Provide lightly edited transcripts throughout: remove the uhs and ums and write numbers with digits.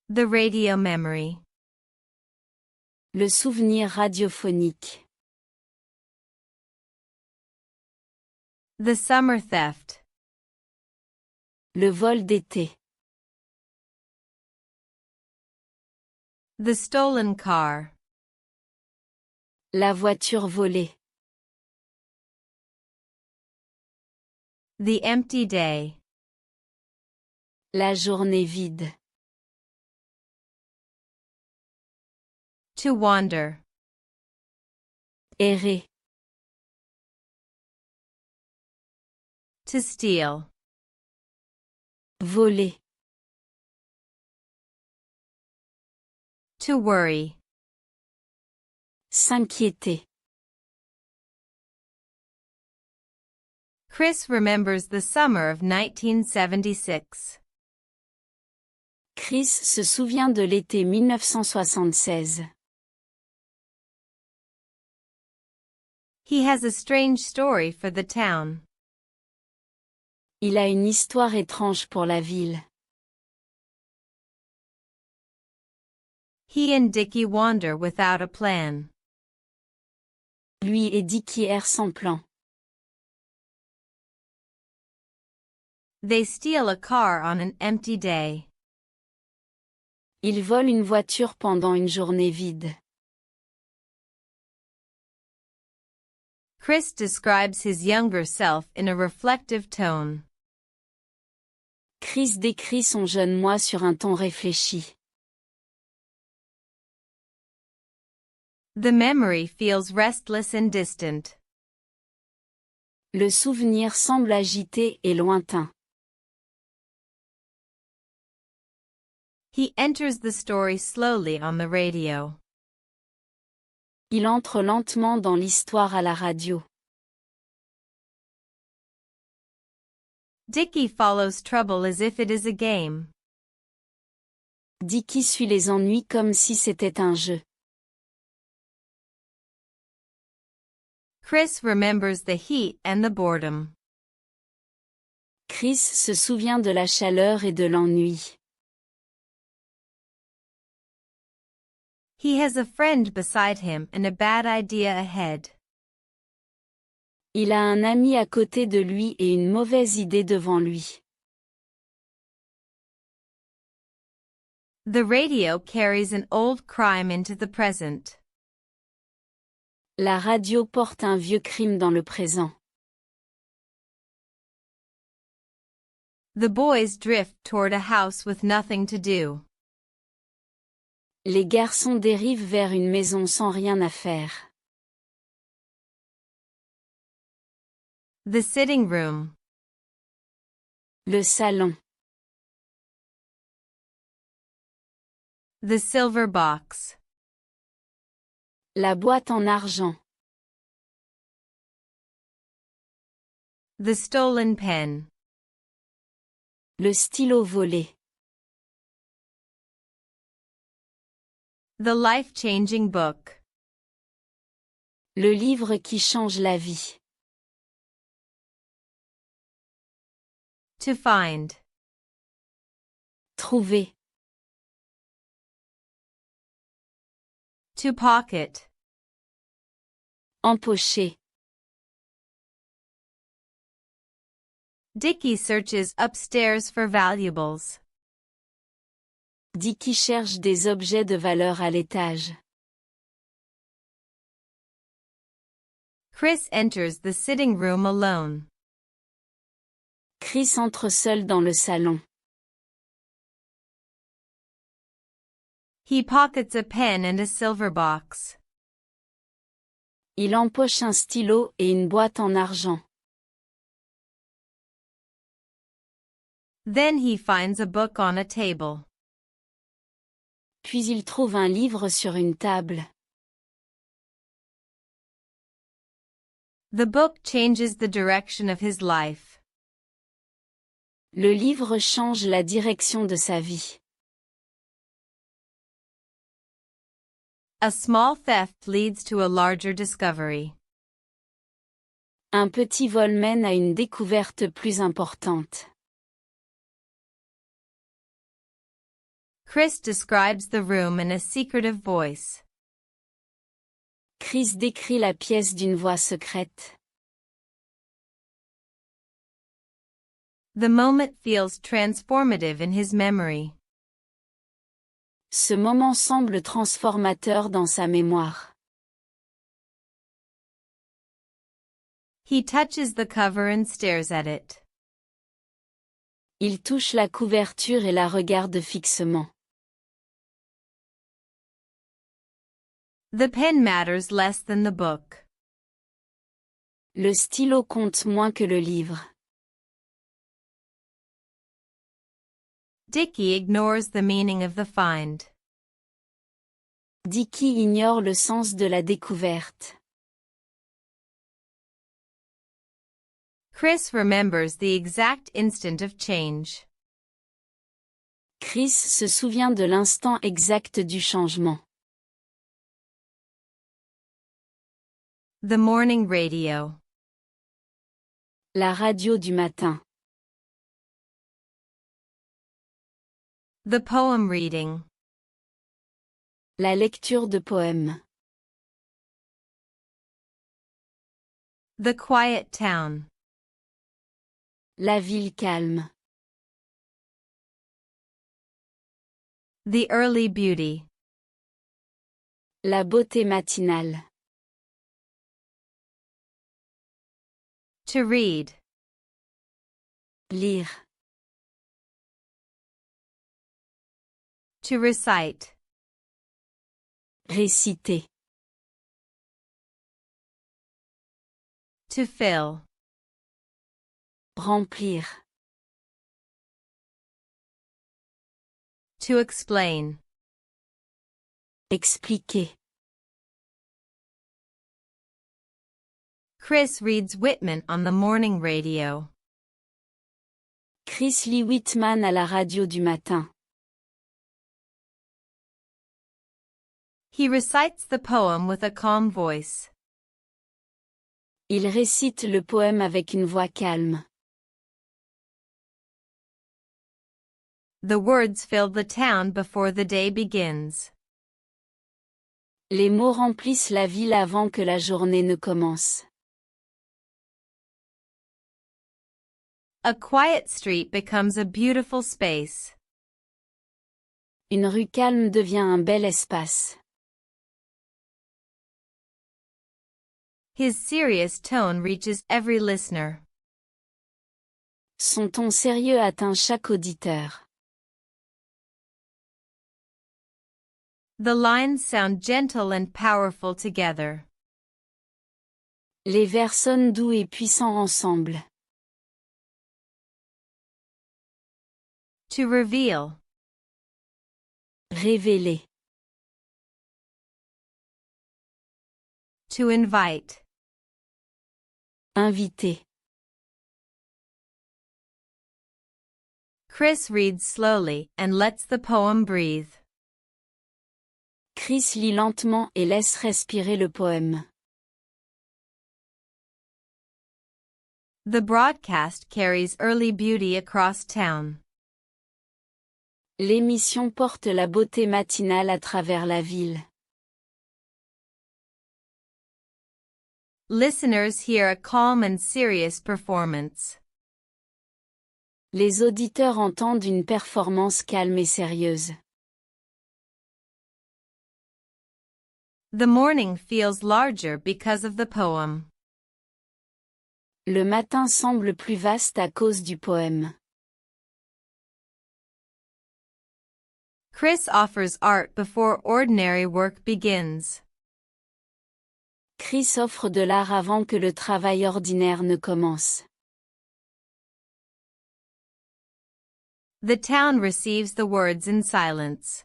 The radio memory. Le souvenir radiophonique. The summer theft. Le vol d'été. The stolen car. La voiture volée. The empty day. La journée vide. To wander. Errer. To steal. Voler. To worry. S'inquiéter. Chris remembers the summer of 1976. Chris se souvient de l'été 1976. He has a strange story for the town. Il a une histoire étrange pour la ville. He and Dickie wander without a plan. Lui et Dickie errent sans plan. They steal a car on an empty day. Ils volent une voiture pendant une journée vide. Chris describes his younger self in a reflective tone. Chris décrit son jeune moi sur un ton réfléchi. The memory feels restless and distant. Le souvenir semble agité et lointain. He enters the story slowly on the radio. Il entre lentement dans l'histoire à la radio. Dickie follows trouble as if it is a game. Dickie suit les ennuis comme si c'était un jeu. Chris remembers the heat and the boredom. Chris se souvient de la chaleur et de l'ennui. He has a friend beside him and a bad idea ahead. Il a un ami à côté de lui et une mauvaise idée devant lui. The radio carries an old crime into the present. La radio porte un vieux crime dans le présent. The boys drift toward a house with nothing to do. Les garçons dérivent vers une maison sans rien à faire. The sitting room. Le salon. The silver box. La boîte en argent. The stolen pen. Le stylo volé. The life-changing book. Le livre qui change la vie. To find. Trouver. To pocket. Empocher. Dickie searches upstairs for valuables. Dickie cherche des objets de valeur à l'étage. Chris enters the sitting room alone. Chris entre seul dans le salon. He pockets a pen and a silver box. Il empoche un stylo et une boîte en argent. Then he finds a book on a table. Puis il trouve un livre sur une table. The book changes the direction of his life. Le livre change la direction de sa vie. A small theft leads to a larger discovery. Un petit vol mène à une découverte plus importante. Chris describes the room in a secretive voice. Chris décrit la pièce d'une voix secrète. The moment feels transformative in his memory. Ce moment semble transformateur dans sa mémoire. He touches the cover and stares at it. Il touche la couverture et la regarde fixement. The pen matters less than the book. Le stylo compte moins que le livre. Dickie ignores the meaning of the find. Dickie ignore le sens de la découverte. Chris remembers the exact instant of change. Chris se souvient de l'instant exact du changement. The morning radio. La radio du matin. The poem reading. La lecture de poèmes. The quiet town. La ville calme. The early beauty. La beauté matinale. To read. Lire. To recite. Réciter. To fill. Remplir. To explain. Expliquer. Chris reads Whitman on the morning radio. Chris lit Whitman à la radio du matin. He recites the poem with a calm voice. Il récite le poème avec une voix calme. The words fill the town before the day begins. Les mots remplissent la ville avant que la journée ne commence. A quiet street becomes a beautiful space. Une rue calme devient un bel espace. His serious tone reaches every listener. Son ton sérieux atteint chaque auditeur. The lines sound gentle and powerful together. Les vers sonnent doux et puissants ensemble. To reveal. Révéler. To invite. Inviter. Chris reads slowly and lets the poem breathe. Chris lit lentement et laisse respirer le poème. The broadcast carries early beauty across town. L'émission porte la beauté matinale à travers la ville. Listeners hear a calm and serious performance. Les auditeurs entendent une performance calme et sérieuse. The morning feels larger because of the poem. Le matin semble plus vaste à cause du poème. Chris offers art before ordinary work begins. Chris offre de l'art avant que le travail ordinaire ne commence. The town receives the words in silence.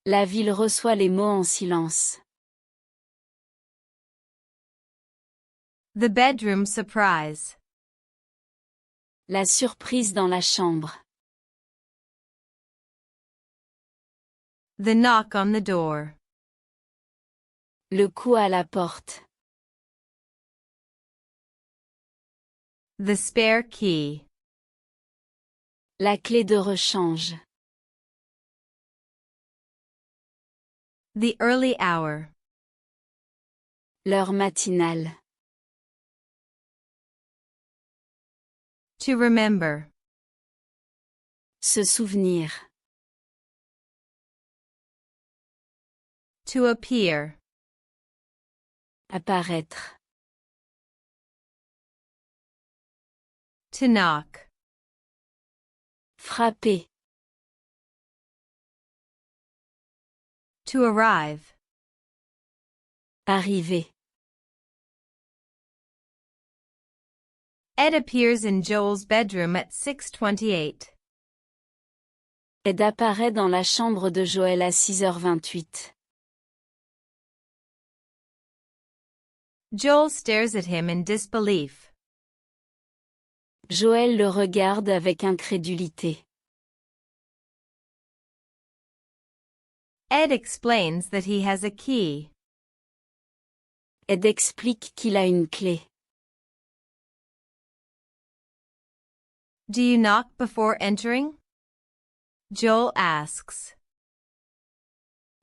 La ville reçoit les mots en silence. The bedroom surprise. La surprise dans la chambre. The knock on the door. Le coup à la porte. The spare key. La clé de rechange. The early hour. L'heure matinale. To remember. Se souvenir. To appear. Apparaître. To knock. Frapper. To arrive. Arriver. Ed appears in Joel's bedroom at 6:28. Ed apparaît dans la chambre de Joël à 6h28. Joel stares at him in disbelief. Joël le regarde avec incrédulité. Ed explains that he has a key. Ed explique qu'il a une clé. Do you knock before entering? Joel asks.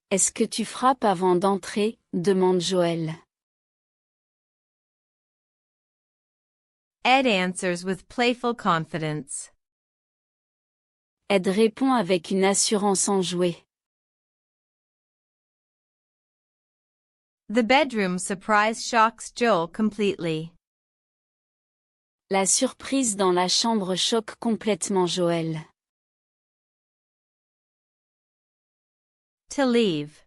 Est-ce que tu frappes avant d'entrer? Demande Joël. Ed answers with playful confidence. Ed répond avec une assurance enjouée. The bedroom surprise shocks Joel completely. La surprise dans la chambre choque complètement Joël. To leave.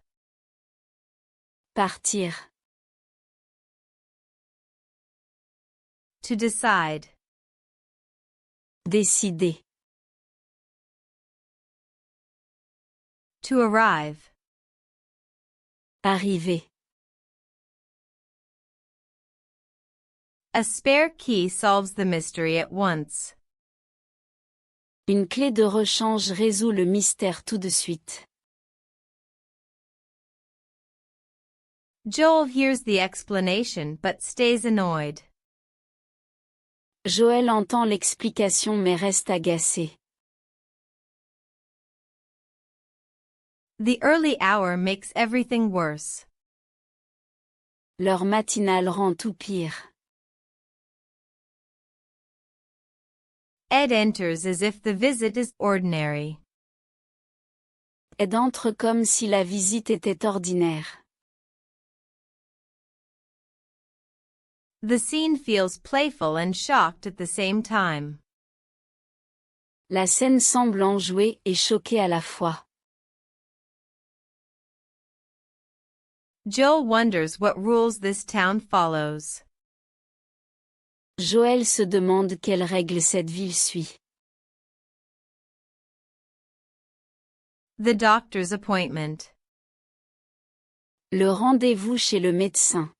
Partir. To decide. Décider. To arrive. Arriver. A spare key solves the mystery at once. Une clé de rechange résout le mystère tout de suite. Joel hears the explanation but stays annoyed. Joël entend l'explication mais reste agacé. The early hour makes everything worse. L'heure matinale rend tout pire. Ed enters as if the visit is ordinary. Ed entre comme si la visite était ordinaire. The scene feels playful and shocked at the same time. La scène semble enjouée et choquée à la fois. Joel wonders what rules this town follows. Joël se demande quelles règles cette ville suit. The doctor's appointment. Le rendez-vous chez le médecin.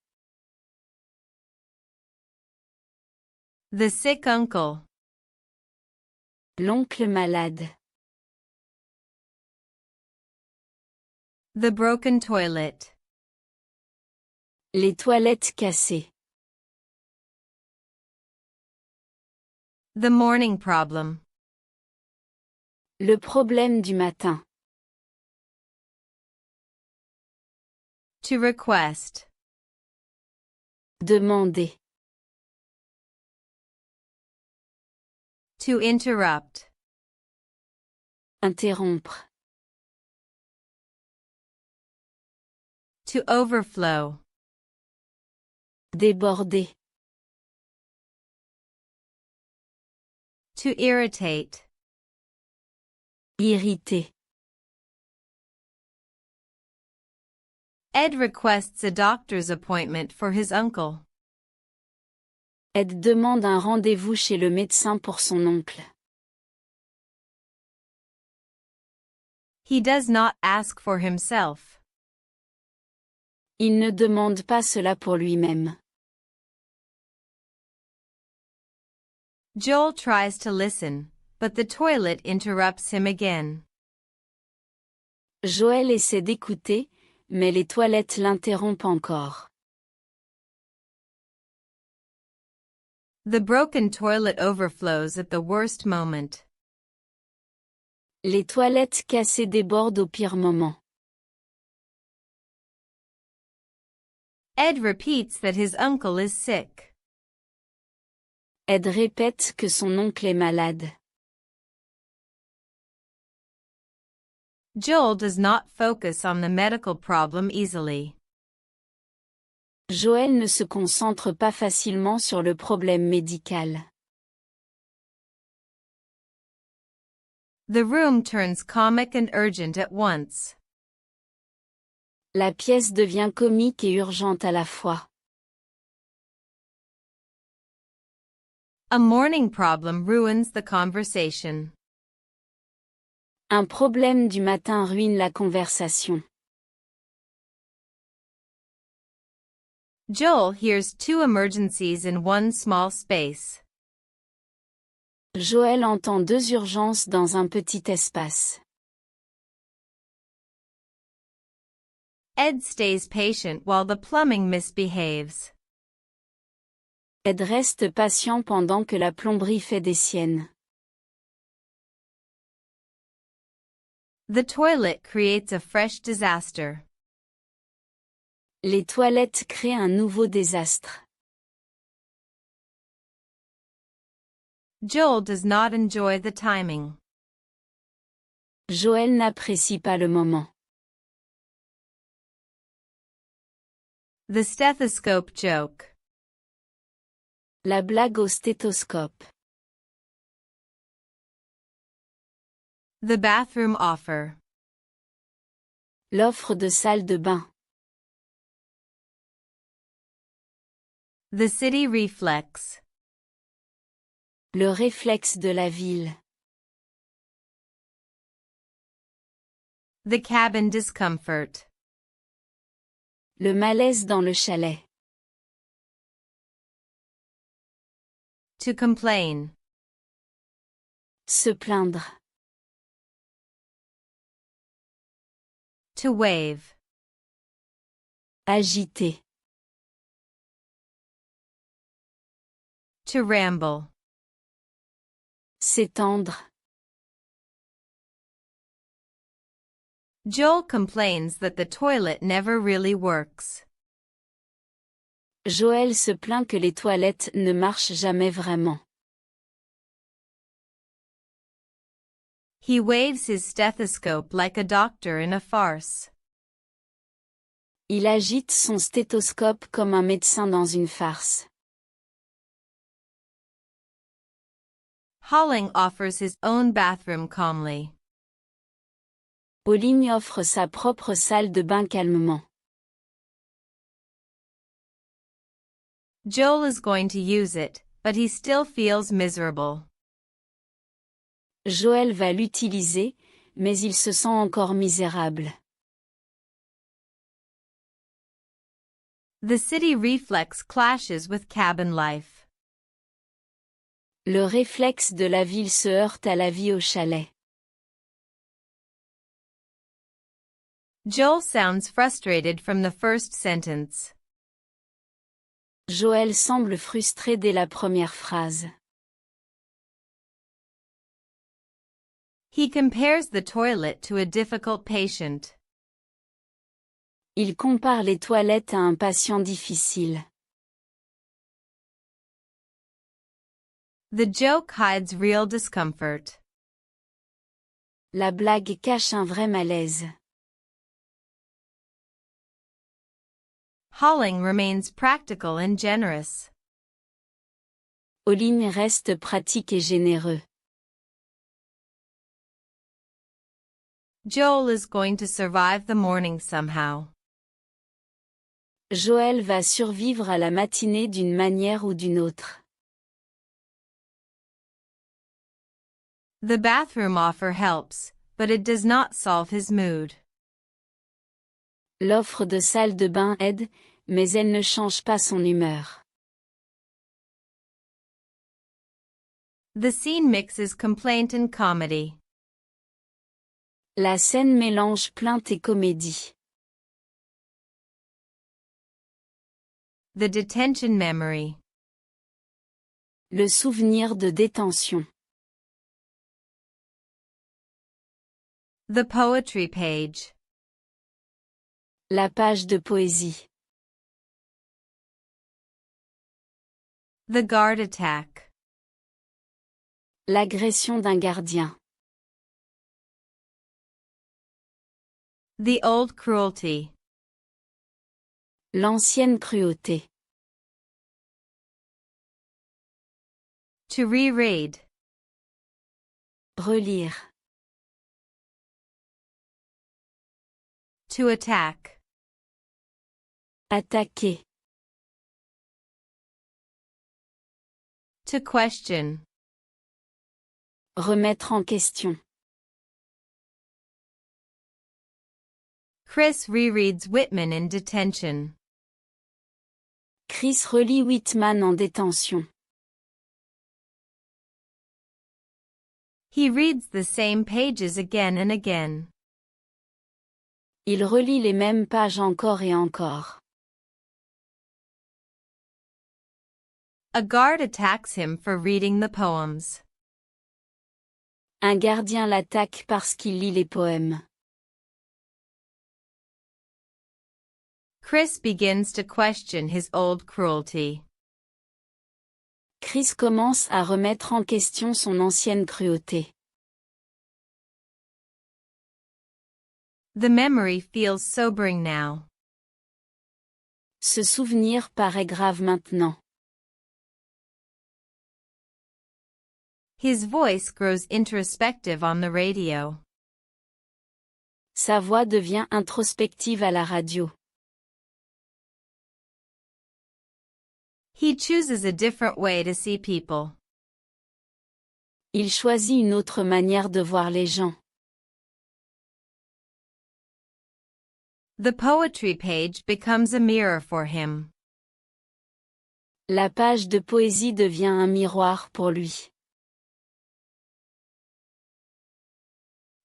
The sick uncle. L'oncle malade. The broken toilet. Les toilettes cassées. The morning problem. Le problème du matin. To request. Demander. To interrupt. Interrompre. To overflow. Déborder. To irritate. Irriter. Ed requests a doctor's appointment for his uncle. Ed demande un rendez-vous chez le médecin pour son oncle. He does not ask for himself. Il ne demande pas cela pour lui-même. Joel tries to listen, but the toilet interrupts him again. Joël essaie d'écouter, mais les toilettes l'interrompent encore. The broken toilet overflows at the worst moment. Les toilettes cassées débordent au pire moment. Ed repeats that his uncle is sick. Ed répète que son oncle est malade. Joel does not focus on the medical problem easily. Joël ne se concentre pas facilement sur le problème médical. The room turns comic and urgent at once. La pièce devient comique et urgente à la fois. A morning problem ruins the conversation. Un problème du matin ruine la conversation. Joel hears two emergencies in one small space. Joël entend deux urgences dans un petit espace. Ed stays patient while the plumbing misbehaves. Ed reste patient pendant que la plomberie fait des siennes. The toilet creates a fresh disaster. Les toilettes créent un nouveau désastre. Joel does not enjoy the timing. Joël n'apprécie pas le moment. The stethoscope joke. La blague au stéthoscope. The bathroom offer. L'offre de salle de bain. The city reflex. Le réflexe de la ville. The cabin discomfort. Le malaise dans le chalet. To complain. Se plaindre. To wave. Agiter. To ramble. S'étendre. Joel complains that the toilet never really works. Joël se plaint que les toilettes ne marchent jamais vraiment. He waves his stethoscope like a doctor in a farce. Il agite son stéthoscope comme un médecin dans une farce. Holling offers his own bathroom calmly. Pauline offre sa propre salle de bain calmement. Joel is going to use it, but he still feels miserable. Joël va l'utiliser, mais il se sent encore misérable. The city reflex clashes with cabin life. Le réflexe de la ville se heurte à la vie au chalet. Joel sounds frustrated from the first sentence. Joël semble frustré dès la première phrase. He compares the toilet to a difficult patient. Il compare les toilettes à un patient difficile. The joke hides real discomfort. La blague cache un vrai malaise. Holling remains practical and generous. Pauline reste pratique et généreux. Joel is going to survive the morning somehow. Joël va survivre à la matinée d'une manière ou d'une autre. The bathroom offer helps, but it does not solve his mood. L'offre de salle de bain aide, mais elle ne change pas son humeur. The scene mixes complaint and comedy. La scène mélange plainte et comédie. The detention memory. Le souvenir de détention. The poetry page. La page de poésie. The guard attack. L'agression d'un gardien. The old cruelty. L'ancienne cruauté. To reread. Relire. To attack. Attaquer. To question. Remettre en question. Chris rereads Whitman in detention. Chris relit Whitman en détention. He reads the same pages again and again. Il relit les mêmes pages encore et encore. A guard attacks him for reading the poems. Un gardien l'attaque parce qu'il lit les poèmes. Chris begins to question his old cruelty. Chris commence à remettre en question son ancienne cruauté. The memory feels sobering now. Ce souvenir paraît grave maintenant. His voice grows introspective on the radio. Sa voix devient introspective à la radio. He chooses a different way to see people. Il choisit une autre manière de voir les gens. The poetry page becomes a mirror for him. La page de poésie devient un miroir pour lui.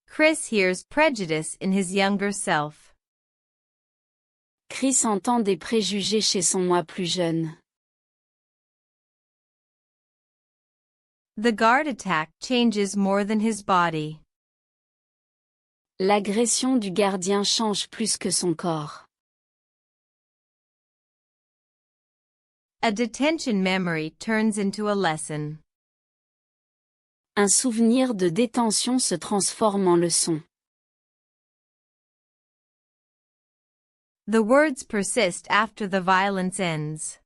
Chris hears prejudice in his younger self. Chris entend des préjugés chez son moi plus jeune. The guard attack changes more than his body. L'agression du gardien change plus que son corps. A detention memory turns into a lesson. Un souvenir de détention se transforme en leçon. The words persist after the violence ends.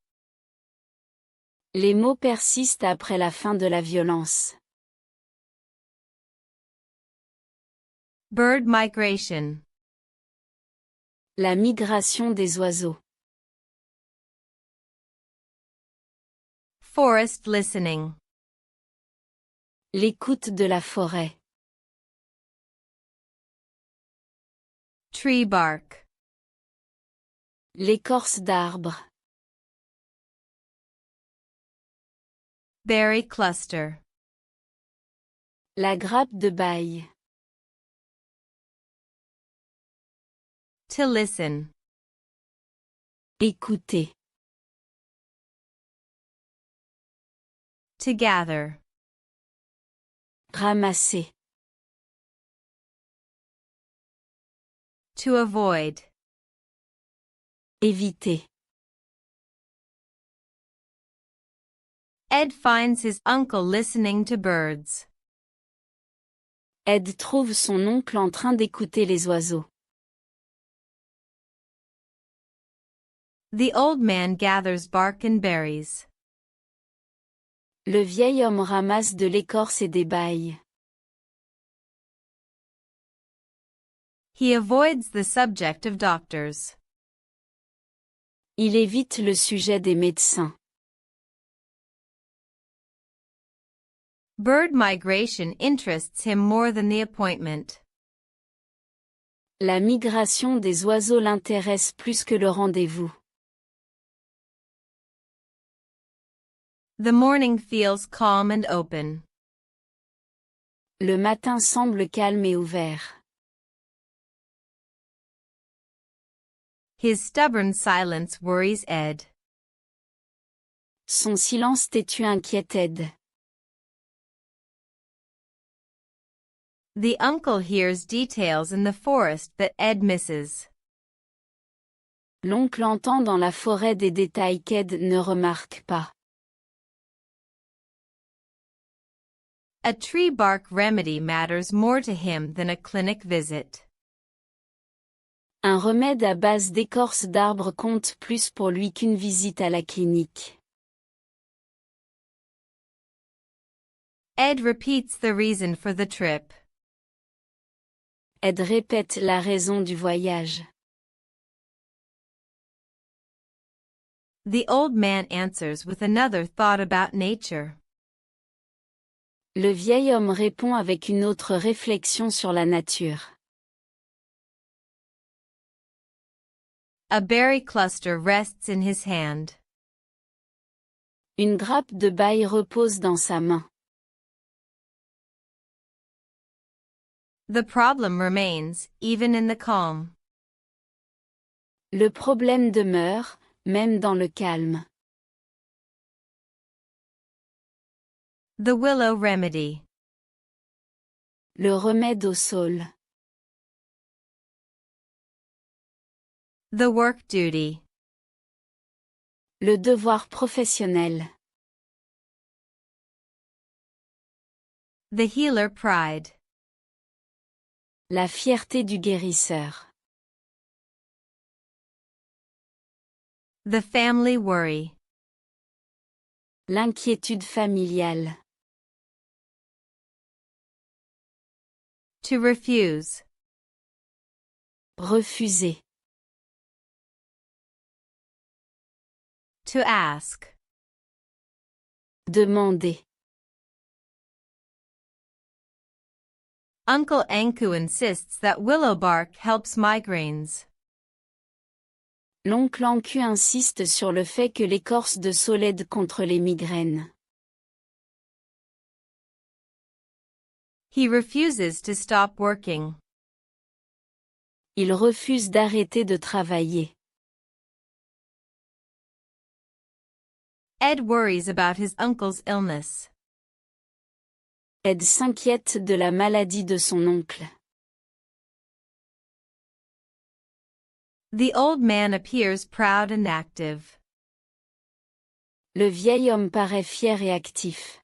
Les mots persistent après la fin de la violence. Bird migration. La migration des oiseaux. Forest listening. L'écoute de la forêt. Tree bark. L'écorce d'arbre. Berry cluster. La grappe de baille. To listen. Écouter. To gather. Ramasser. To avoid. Éviter. Ed finds his uncle listening to birds. Ed trouve son oncle en train d'écouter les oiseaux. The old man gathers bark and berries. Le vieil homme ramasse de l'écorce et des bailles. He avoids the subject of doctors. Il évite le sujet des médecins. Bird migration interests him more than the appointment. La migration des oiseaux l'intéresse plus que le rendez-vous. The morning feels calm and open. Le matin semble calme et ouvert. His stubborn silence worries Ed. Son silence têtu inquiète Ed. The uncle hears details in the forest that Ed misses. L'oncle entend dans la forêt des détails qu'Ed ne remarque pas. A tree bark remedy matters more to him than a clinic visit. Un remède à base d'écorce d'arbre compte plus pour lui qu'une visite à la clinique. Ed repeats the reason for the trip. Ed répète la raison du voyage. The old man answers with another thought about nature. Le vieil homme répond avec une autre réflexion sur la nature. A berry cluster rests in his hand. Une grappe de baille repose dans sa main. The problem remains, even in the calm. Le problème demeure, même dans le calme. The willow remedy. Le remède au saule. The work duty. Le devoir professionnel. The healer pride. La fierté du guérisseur. The family worry. L'inquiétude familiale. To refuse. Refuser. To ask. Demander. Uncle Anku insists that willow bark helps migraines. L'oncle Anku insiste sur le fait que l'écorce de saule aide contre les migraines. He refuses to stop working. Il refuse d'arrêter de travailler. Ed worries about his uncle's illness. Ed s'inquiète de la maladie de son oncle. The old man appears proud and active. Le vieil homme paraît fier et actif.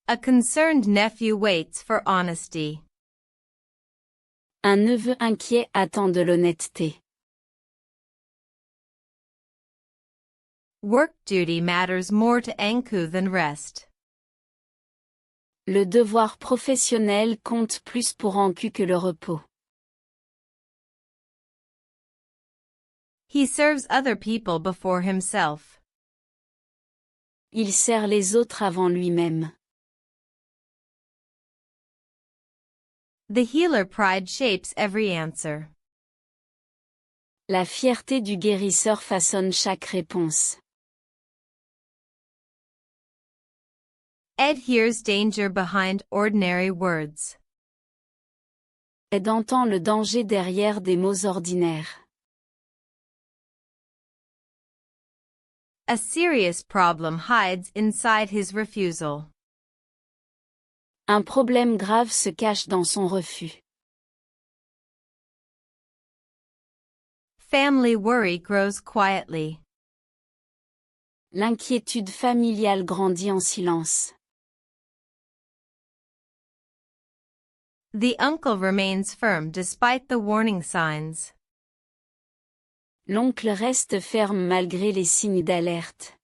A concerned nephew waits for honesty. Un neveu inquiet attend de l'honnêteté. Work duty matters more to Anku than rest. Le devoir professionnel compte plus pour Anku que le repos. He serves other people before himself. Il sert les autres avant lui-même. The healer pride shapes every answer. La fierté du guérisseur façonne chaque réponse. Ed hears danger behind ordinary words. Ed entend le danger derrière des mots ordinaires. A serious problem hides inside his refusal. Un problème grave se cache dans son refus. Family worry grows quietly. L'inquiétude familiale grandit en silence. The uncle remains firm despite the warning signs. L'oncle reste ferme malgré les signes d'alerte.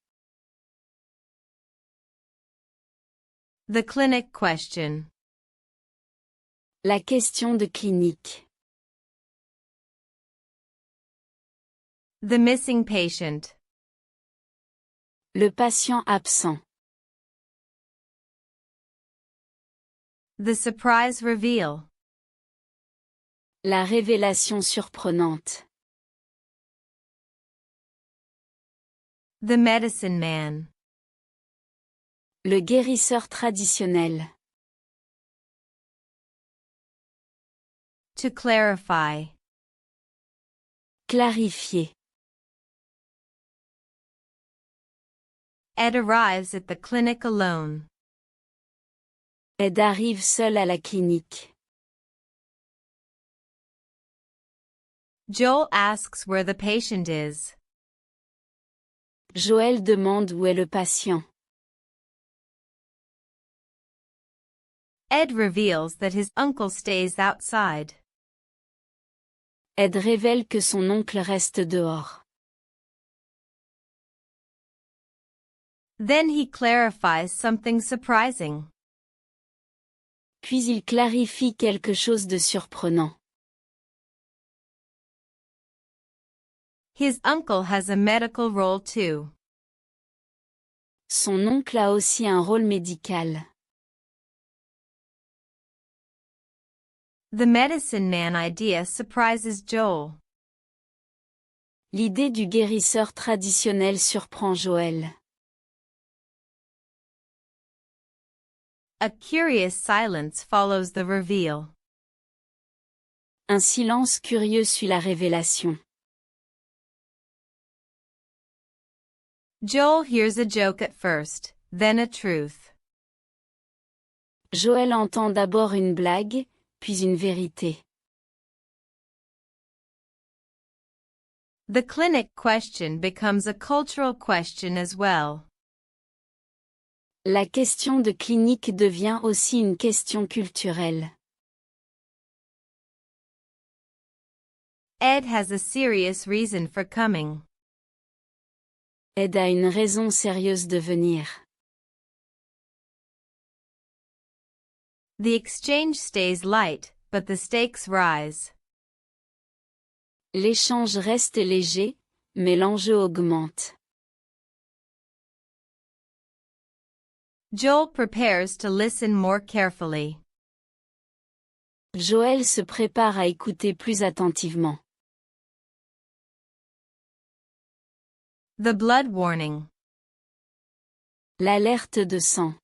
The clinic question. La question de clinique. The missing patient. Le patient absent. The surprise reveal. La révélation surprenante. The medicine man. Le guérisseur traditionnel. To clarify. Clarifier. Ed arrives at the clinic alone. Ed arrive seul à la clinique. Joel asks where the patient is. Joël demande où est le patient. Ed reveals that his uncle stays outside. Ed révèle que son oncle reste dehors. Then he clarifies something surprising. Puis il clarifie quelque chose de surprenant. His uncle has a medical role too. Son oncle a aussi un rôle médical. The medicine man idea surprises Joel. L'idée du guérisseur traditionnel surprend Joël. A curious silence follows the reveal. Un silence curieux suit la révélation. Joel hears a joke at first, then a truth. Joël entend d'abord une blague, puis une vérité. The clinic question becomes a cultural question as well. La question de clinique devient aussi une question culturelle. Ed has a serious reason for coming. Ed a une raison sérieuse de venir. The exchange stays light, but the stakes rise. L'échange reste léger, mais l'enjeu augmente. Joel prepares to listen more carefully. Joël se prépare à écouter plus attentivement. The blood warning. L'alerte de sang.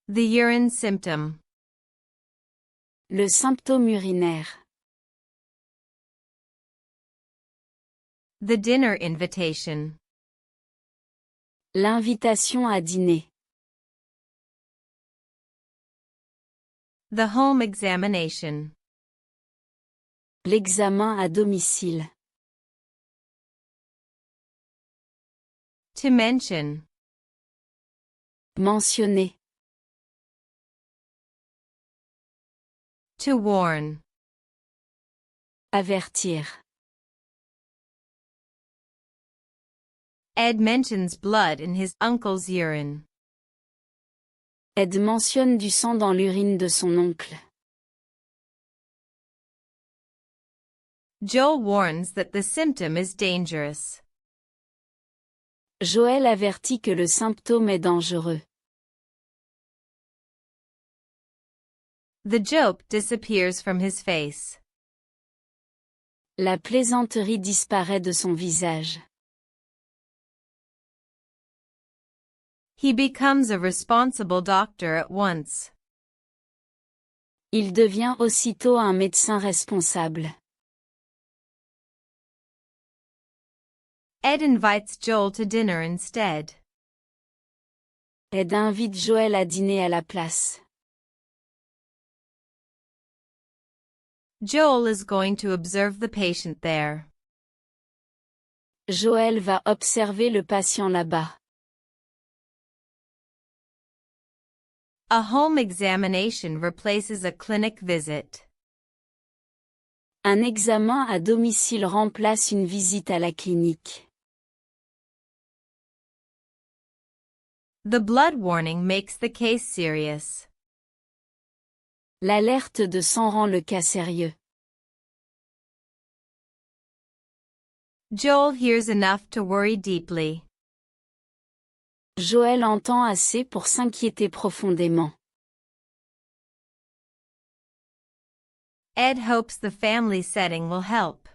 The urine symptom. Le symptôme urinaire. The dinner invitation. L'invitation à dîner. The home examination. L'examen à domicile. To mention. Mentionner. To warn. Avertir. Ed mentions blood in his uncle's urine. Ed mentionne du sang dans l'urine de son oncle. Joel warns that the symptom is dangerous. Joël avertit que le symptôme est dangereux. The joke disappears from his face. La plaisanterie disparaît de son visage. He becomes a responsible doctor at once. Il devient aussitôt un médecin responsable. Ed invites Joel to dinner instead. Ed invite Joël à dîner à la place. Joel is going to observe the patient there. Joël va observer le patient là-bas. A home examination replaces a clinic visit. Un examen à domicile remplace une visite à la clinique. The blood warning makes the case serious. L'alerte de sang rend le cas sérieux. Joel hears enough to worry deeply. Joël entend assez pour s'inquiéter profondément. Ed hopes the family setting will help.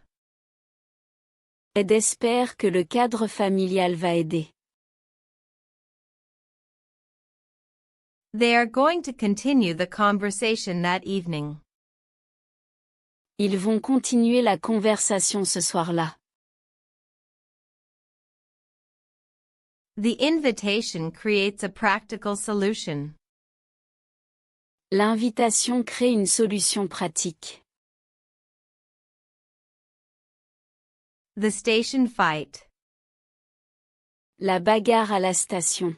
Ed espère que le cadre familial va aider. They are going to continue the conversation that evening. Ils vont continuer la conversation ce soir-là. The invitation creates a practical solution. L'invitation crée une solution pratique. The station fight. La bagarre à la station.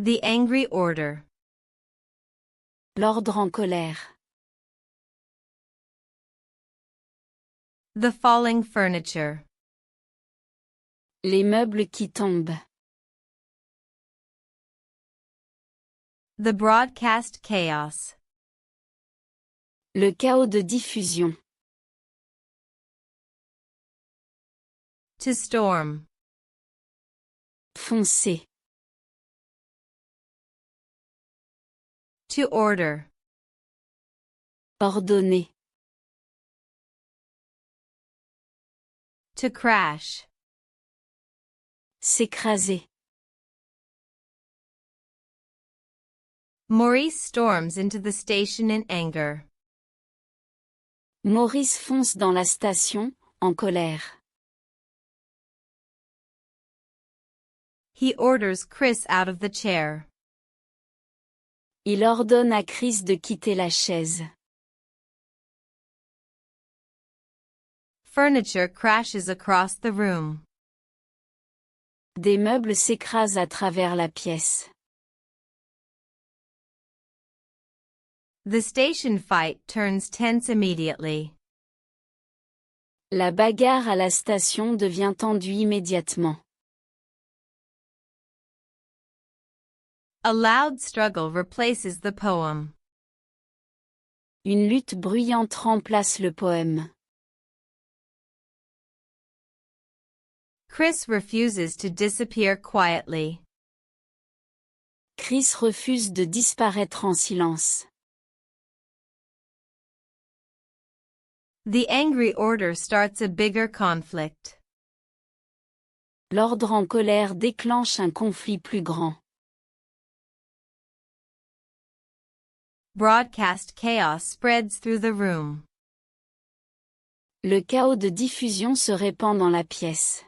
The angry order. L'ordre en colère. The falling furniture. Les meubles qui tombent. The broadcast chaos. Le chaos de diffusion. To storm. Foncer. To order. Ordonner. To crash. S'écraser. Maurice storms into the station in anger. Maurice fonce dans la station, en colère. He orders Chris out of the chair. Il ordonne à Chris de quitter la chaise. Furniture crashes across the room. Des meubles s'écrasent à travers la pièce. The station fight turns tense immediately. La bagarre à la station devient tendue immédiatement. A loud struggle replaces the poem. Une lutte bruyante remplace le poème. Chris refuses to disappear quietly. Chris refuse de disparaître en silence. The angry order starts a bigger conflict. L'ordre en colère déclenche un conflit plus grand. Broadcast chaos spreads through the room. Le chaos de diffusion se répand dans la pièce.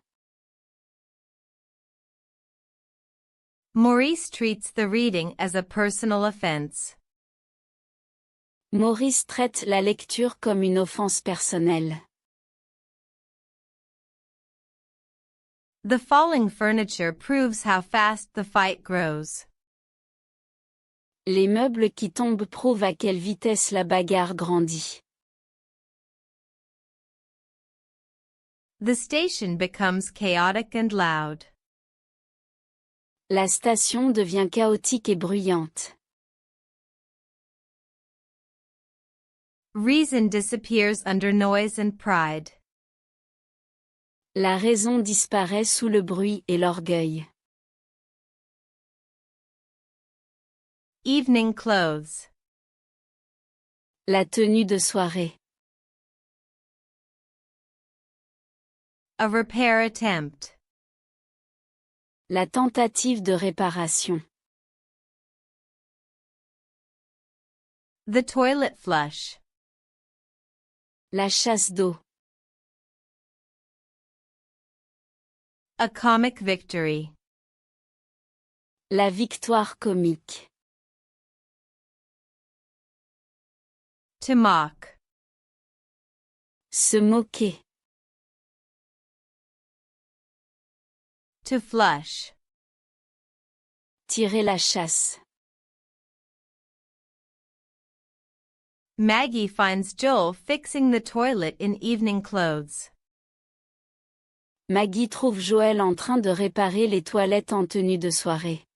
Maurice treats the reading as a personal offense. Maurice traite la lecture comme une offense personnelle. The falling furniture proves how fast the fight grows. Les meubles qui tombent prouvent à quelle vitesse la bagarre grandit. The station becomes chaotic and loud. La station devient chaotique et bruyante. Reason disappears under noise and pride. La raison disparaît sous le bruit et l'orgueil. Evening clothes. La tenue de soirée. A repair attempt. La tentative de réparation. The toilet flush. La chasse d'eau. A comic victory. La victoire comique. To mock. Se moquer. To flush. Tirer la chasse. Maggie finds Joel fixing the toilet in evening clothes. Maggie trouve Joël en train de réparer les toilettes en tenue de soirée.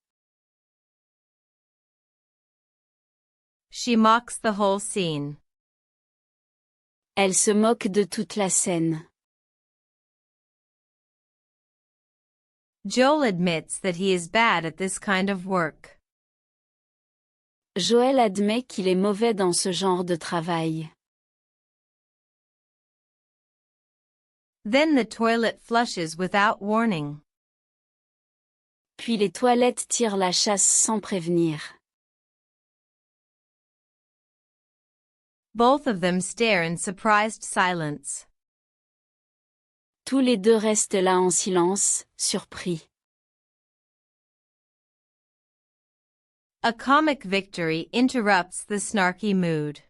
She mocks the whole scene. Elle se moque de toute la scène. Joel admits that he is bad at this kind of work. Joël admet qu'il est mauvais dans ce genre de travail. Then the toilet flushes without warning. Puis les toilettes tirent la chasse sans prévenir. Both of them stare in surprised silence. Tous les deux restent là en silence, surpris. A comic victory interrupts the snarky mood.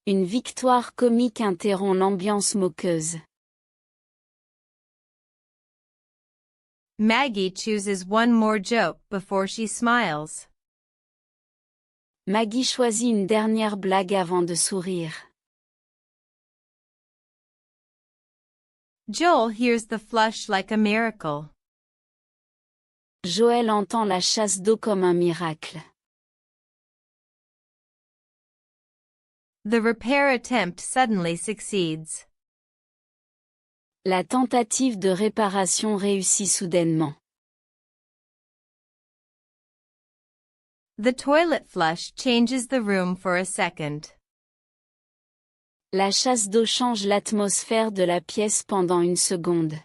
Une victoire comique interrompt l'ambiance moqueuse. Maggie chooses one more joke before she smiles. Maggie choisit une dernière blague avant de sourire. Joel hears the flush like a miracle. Joël entend la chasse d'eau comme un miracle. The repair attempt suddenly succeeds. La tentative de réparation réussit soudainement. The toilet flush changes the room for a second. La chasse d'eau change l'atmosphère de la pièce pendant une seconde.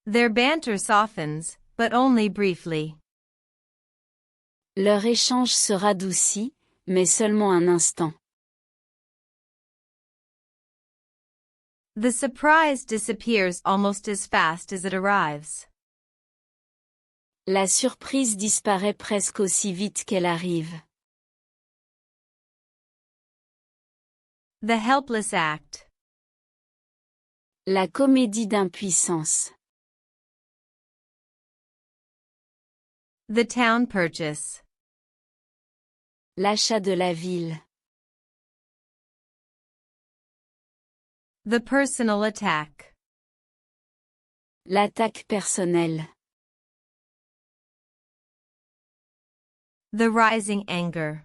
Their banter softens, but only briefly. Leur échange se radoucit, mais seulement un instant. The surprise disappears almost as fast as it arrives. La surprise disparaît presque aussi vite qu'elle arrive. The helpless act. La comédie d'impuissance. The town purchase. L'achat de la ville. The personal attack. L'attaque personnelle. The rising anger.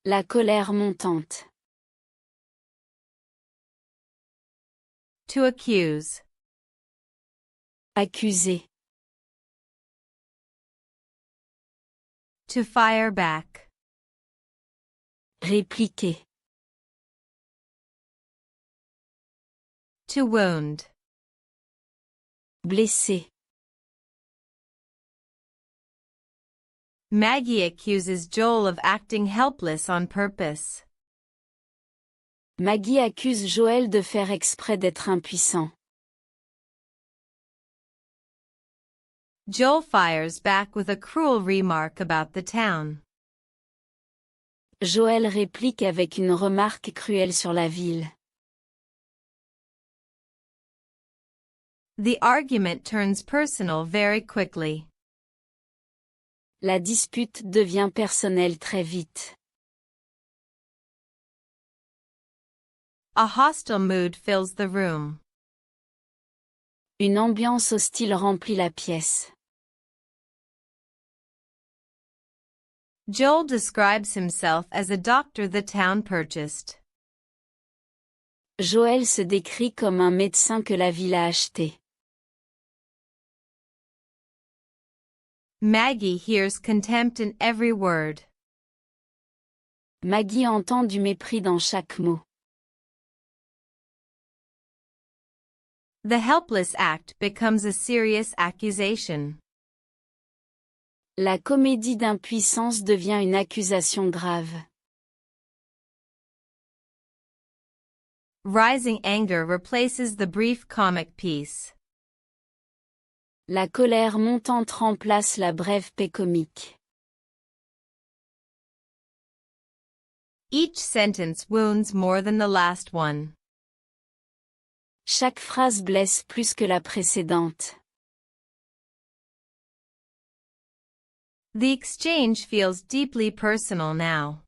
La colère montante. To accuse. Accuser. To fire back. Répliquer. To wound. Blesser. Maggie accuses Joel of acting helpless on purpose. Maggie accuse Joël de faire exprès d'être impuissant. Joel fires back with a cruel remark about the town. Joël réplique avec une remarque cruelle sur la ville. The argument turns personal very quickly. La dispute devient personnelle très vite. A hostile mood fills the room. Une ambiance hostile remplit la pièce. Joel describes himself as a doctor the town purchased. Joël se décrit comme un médecin que la ville a acheté. Maggie hears contempt in every word. Maggie entend du mépris dans chaque mot. The helpless act becomes a serious accusation. La comédie d'impuissance devient une accusation grave. Rising anger replaces the brief comic piece. La colère montante remplace la brève paix comique. Each sentence wounds more than the last one. Chaque phrase blesse plus que la précédente. The exchange feels deeply personal now.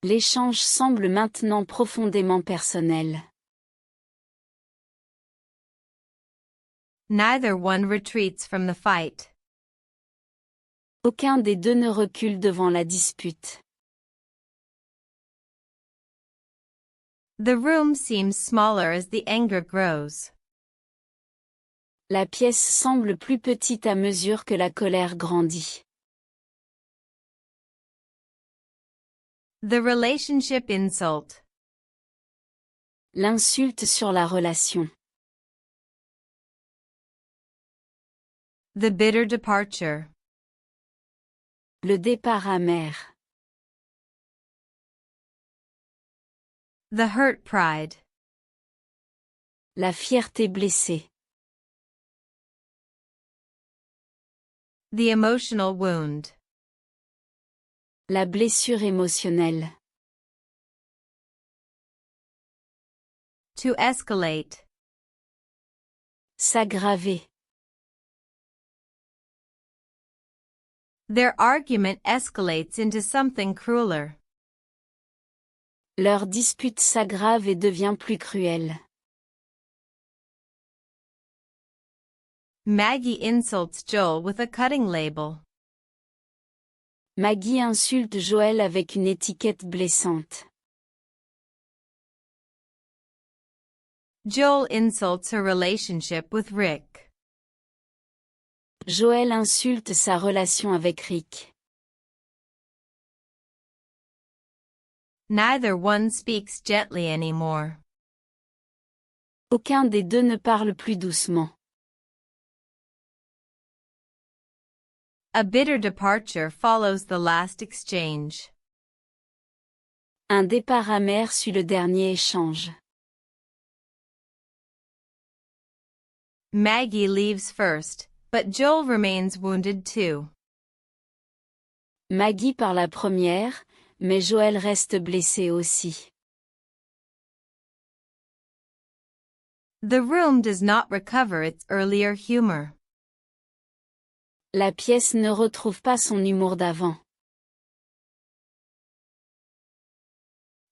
L'échange semble maintenant profondément personnel. Neither one retreats from the fight. Aucun des deux ne recule devant la dispute. The room seems smaller as the anger grows. La pièce semble plus petite à mesure que la colère grandit. The relationship insult. L'insulte sur la relation. The bitter departure. Le départ amer. The hurt pride. La fierté blessée. The emotional wound. La blessure émotionnelle. To escalate. S'aggraver. Their argument escalates into something crueler. Leur dispute s'aggrave et devient plus cruelle. Maggie insults Joel with a cutting label. Maggie insulte Joël avec une étiquette blessante. Joel insults her relationship with Rick. Joël insulte sa relation avec Rick. Neither one speaks gently anymore. Aucun des deux ne parle plus doucement. A bitter departure follows the last exchange. Un départ amer suit le dernier échange. Maggie leaves first, but Joel remains wounded too. Maggie part la première, mais Joël reste blessé aussi. The room does not recover its earlier humor. La pièce ne retrouve pas son humour d'avant.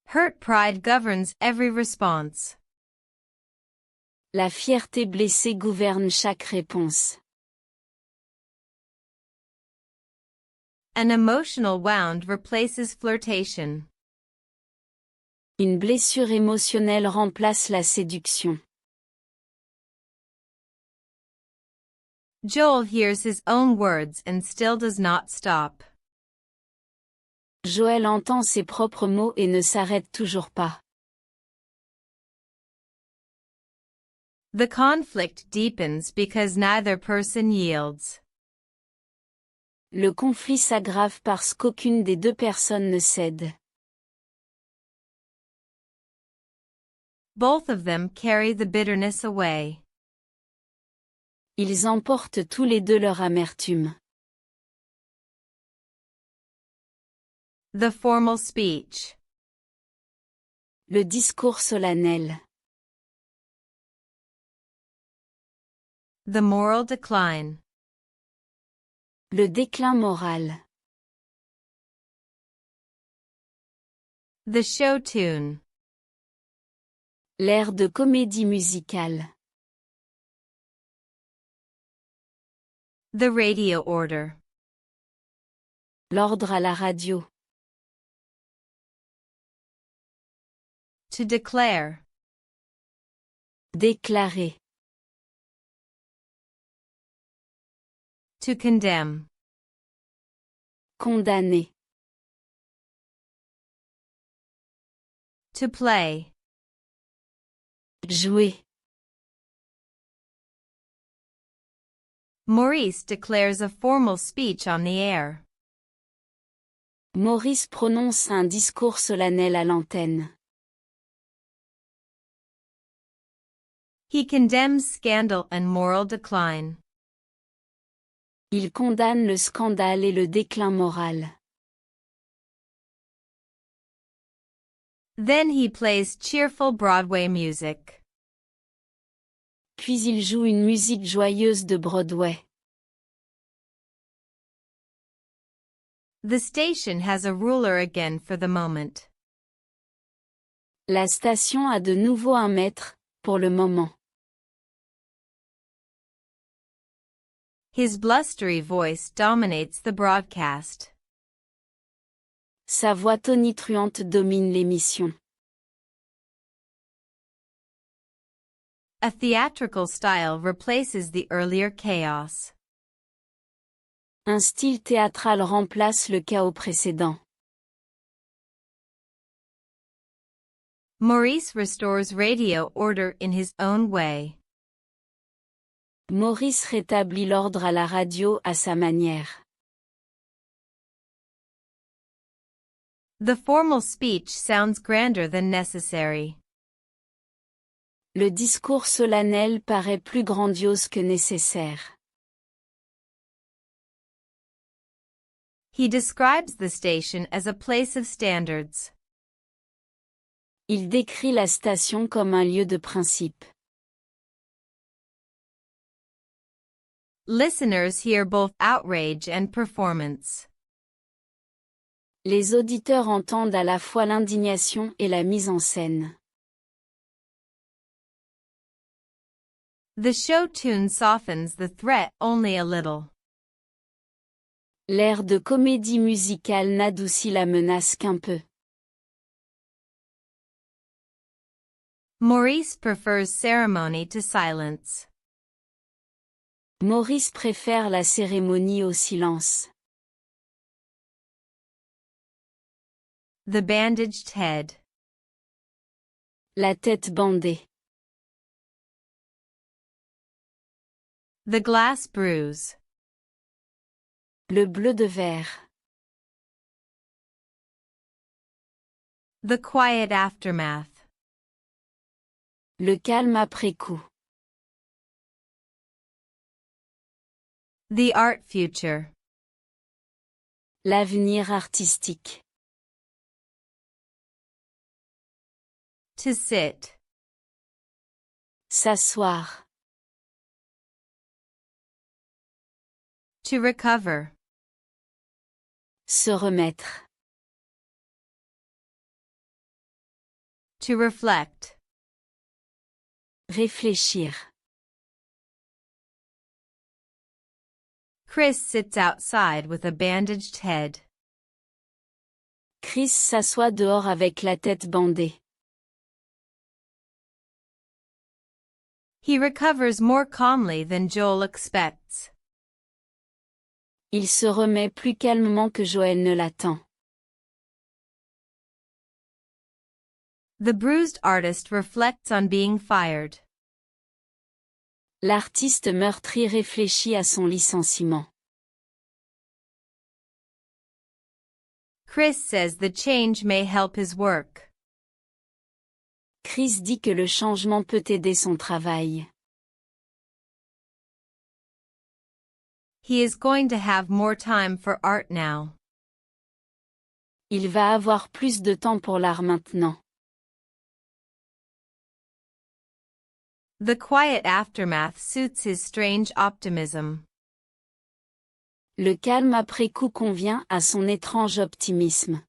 Hurt pride governs every response. La fierté blessée gouverne chaque réponse. An emotional wound replaces flirtation. Une blessure émotionnelle remplace la séduction. Joel hears his own words and still does not stop. Joël entend ses propres mots et ne s'arrête toujours pas. The conflict deepens because neither person yields. Le conflit s'aggrave parce qu'aucune des deux personnes ne cède. Both of them carry the bitterness away. Ils emportent tous les deux leur amertume. The formal speech. Le discours solennel. The moral decline. Le déclin moral. The show tune. L'air de comédie musicale. The radio order. L'ordre à la radio. To declare. Déclarer. To condemn. Condamner. To play. Jouer. Maurice declares a formal speech on the air. Maurice prononce un discours solennel à l'antenne. He condemns scandal and moral decline. Il condamne le scandale et le déclin moral. Then he plays cheerful Broadway music. Puis il joue une musique joyeuse de Broadway. The station has a ruler again for the moment. La station a de nouveau un maître, pour le moment. His blustery voice dominates the broadcast. Sa voix tonitruante domine l'émission. A theatrical style replaces the earlier chaos. Un style théâtral remplace le chaos précédent. Maurice restores radio order in his own way. Maurice rétablit l'ordre à la radio à sa manière. The formal speech sounds grander than necessary. Le discours solennel paraît plus grandiose que nécessaire. He describes the station as a place of standards. Il décrit la station comme un lieu de principe. Listeners hear both outrage and performance. Les auditeurs entendent à la fois l'indignation et la mise en scène. The show tune softens the threat only a little. L'air de comédie musicale n'adoucit la menace qu'un peu. Maurice prefers ceremony to silence. Maurice préfère la cérémonie au silence. The bandaged head. La tête bandée. The glass bruise. Le bleu de verre. The quiet aftermath. Le calme après coup. The art future. L'avenir artistique. To sit. S'asseoir. To recover. Se remettre. To reflect. Réfléchir. Chris sits outside with a bandaged head. Chris s'assoit dehors avec la tête bandée. He recovers more calmly than Joel expects. Il se remet plus calmement que Joël ne l'attend. The bruised artist reflects on being fired. L'artiste meurtri réfléchit à son licenciement. Chris says the change may help his work. Chris dit que le changement peut aider son travail. He is going to have more time for art now. Il va avoir plus de temps pour l'art maintenant. The quiet aftermath suits his strange optimism. Le calme après coup convient à son étrange optimisme.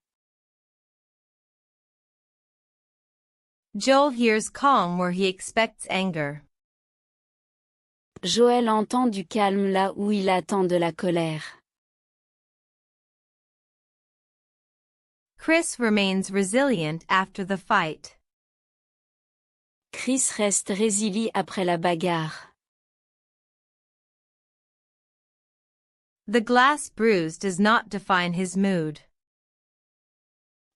Joel hears calm where he expects anger. Joël entend du calme là où il attend de la colère. Chris remains resilient after the fight. Chris reste résilient après la bagarre. The glass bruise does not define his mood.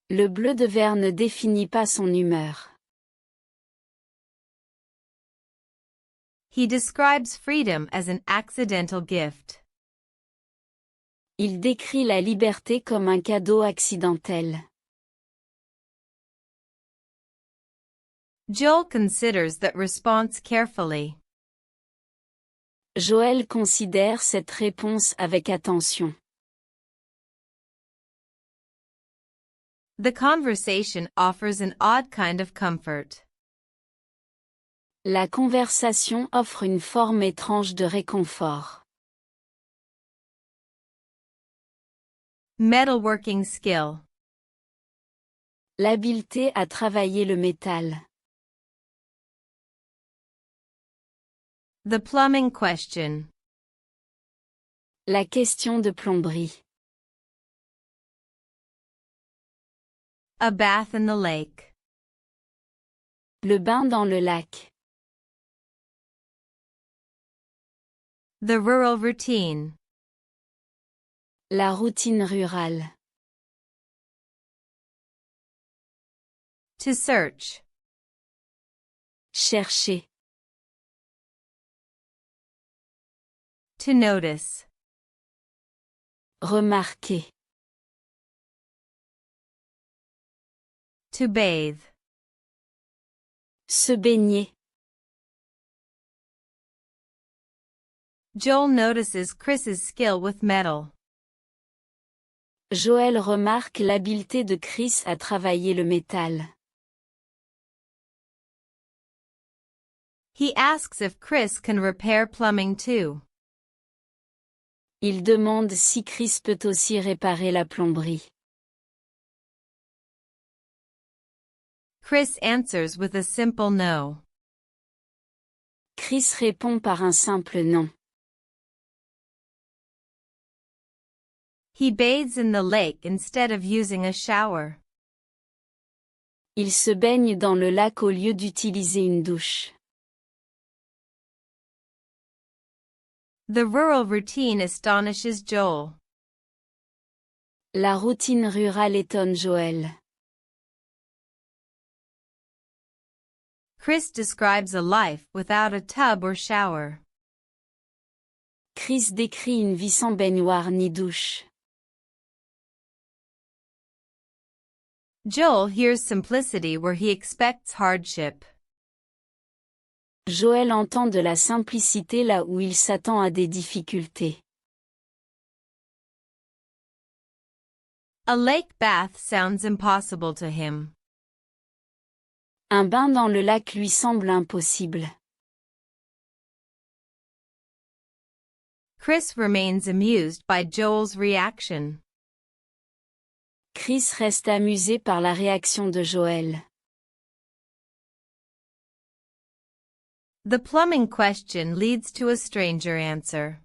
Le bleu de verre ne définit pas son humeur. He describes freedom as an accidental gift. Il décrit la liberté comme un cadeau accidentel. Joel considers that response carefully. Joël considère cette réponse avec attention. The conversation offers an odd kind of comfort. La conversation offre une forme étrange de réconfort. Metalworking skill. L'habileté à travailler le métal. The plumbing question. La question de plomberie. A bath in the lake. Le bain dans le lac. The rural routine. La routine rurale. To search. Chercher. To notice. Remarquer. To bathe. Se baigner. Joel notices Chris's skill with metal. Joël remarque l'habileté de Chris à travailler le métal. He asks if Chris can repair plumbing too. Il demande si Chris peut aussi réparer la plomberie. Chris answers with a simple no. Chris répond par un simple non. He bathes in the lake instead of using a shower. Il se baigne dans le lac au lieu d'utiliser une douche. The rural routine astonishes Joel. La routine rurale étonne Joël. Chris describes a life without a tub or shower. Chris décrit une vie sans baignoire ni douche. Joel hears simplicity where he expects hardship. Joël entend de la simplicité là où il s'attend à des difficultés. A lake bath sounds impossible to him. Un bain dans le lac lui semble impossible. Chris remains amused by Joel's reaction. Chris reste amusé par la réaction de Joël. The plumbing question leads to a stranger answer.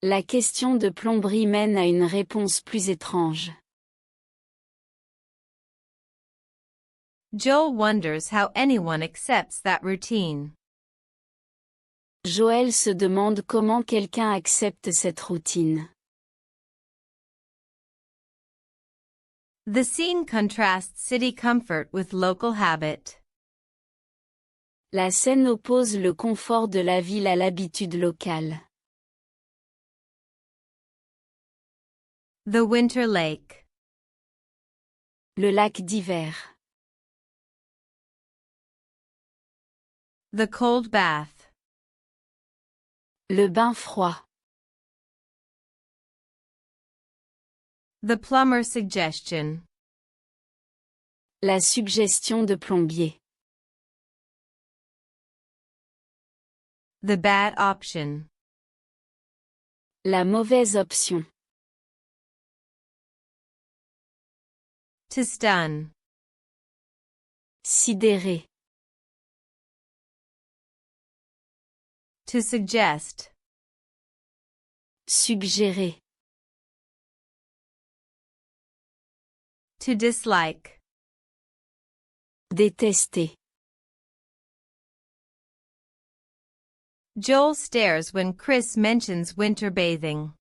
La question de plomberie mène à une réponse plus étrange. Joel wonders how anyone accepts that routine. Joël se demande comment quelqu'un accepte cette routine. The scene contrasts city comfort with local habit. La scène oppose le confort de la ville à l'habitude locale. The winter lake. Le lac d'hiver. The cold bath. Le bain froid. The plumber suggestion. La suggestion de plombier. The bad option. La mauvaise option. To stun. Sidéré. To suggest. Suggérer. To dislike. Détester. Joel stares when Chris mentions winter bathing.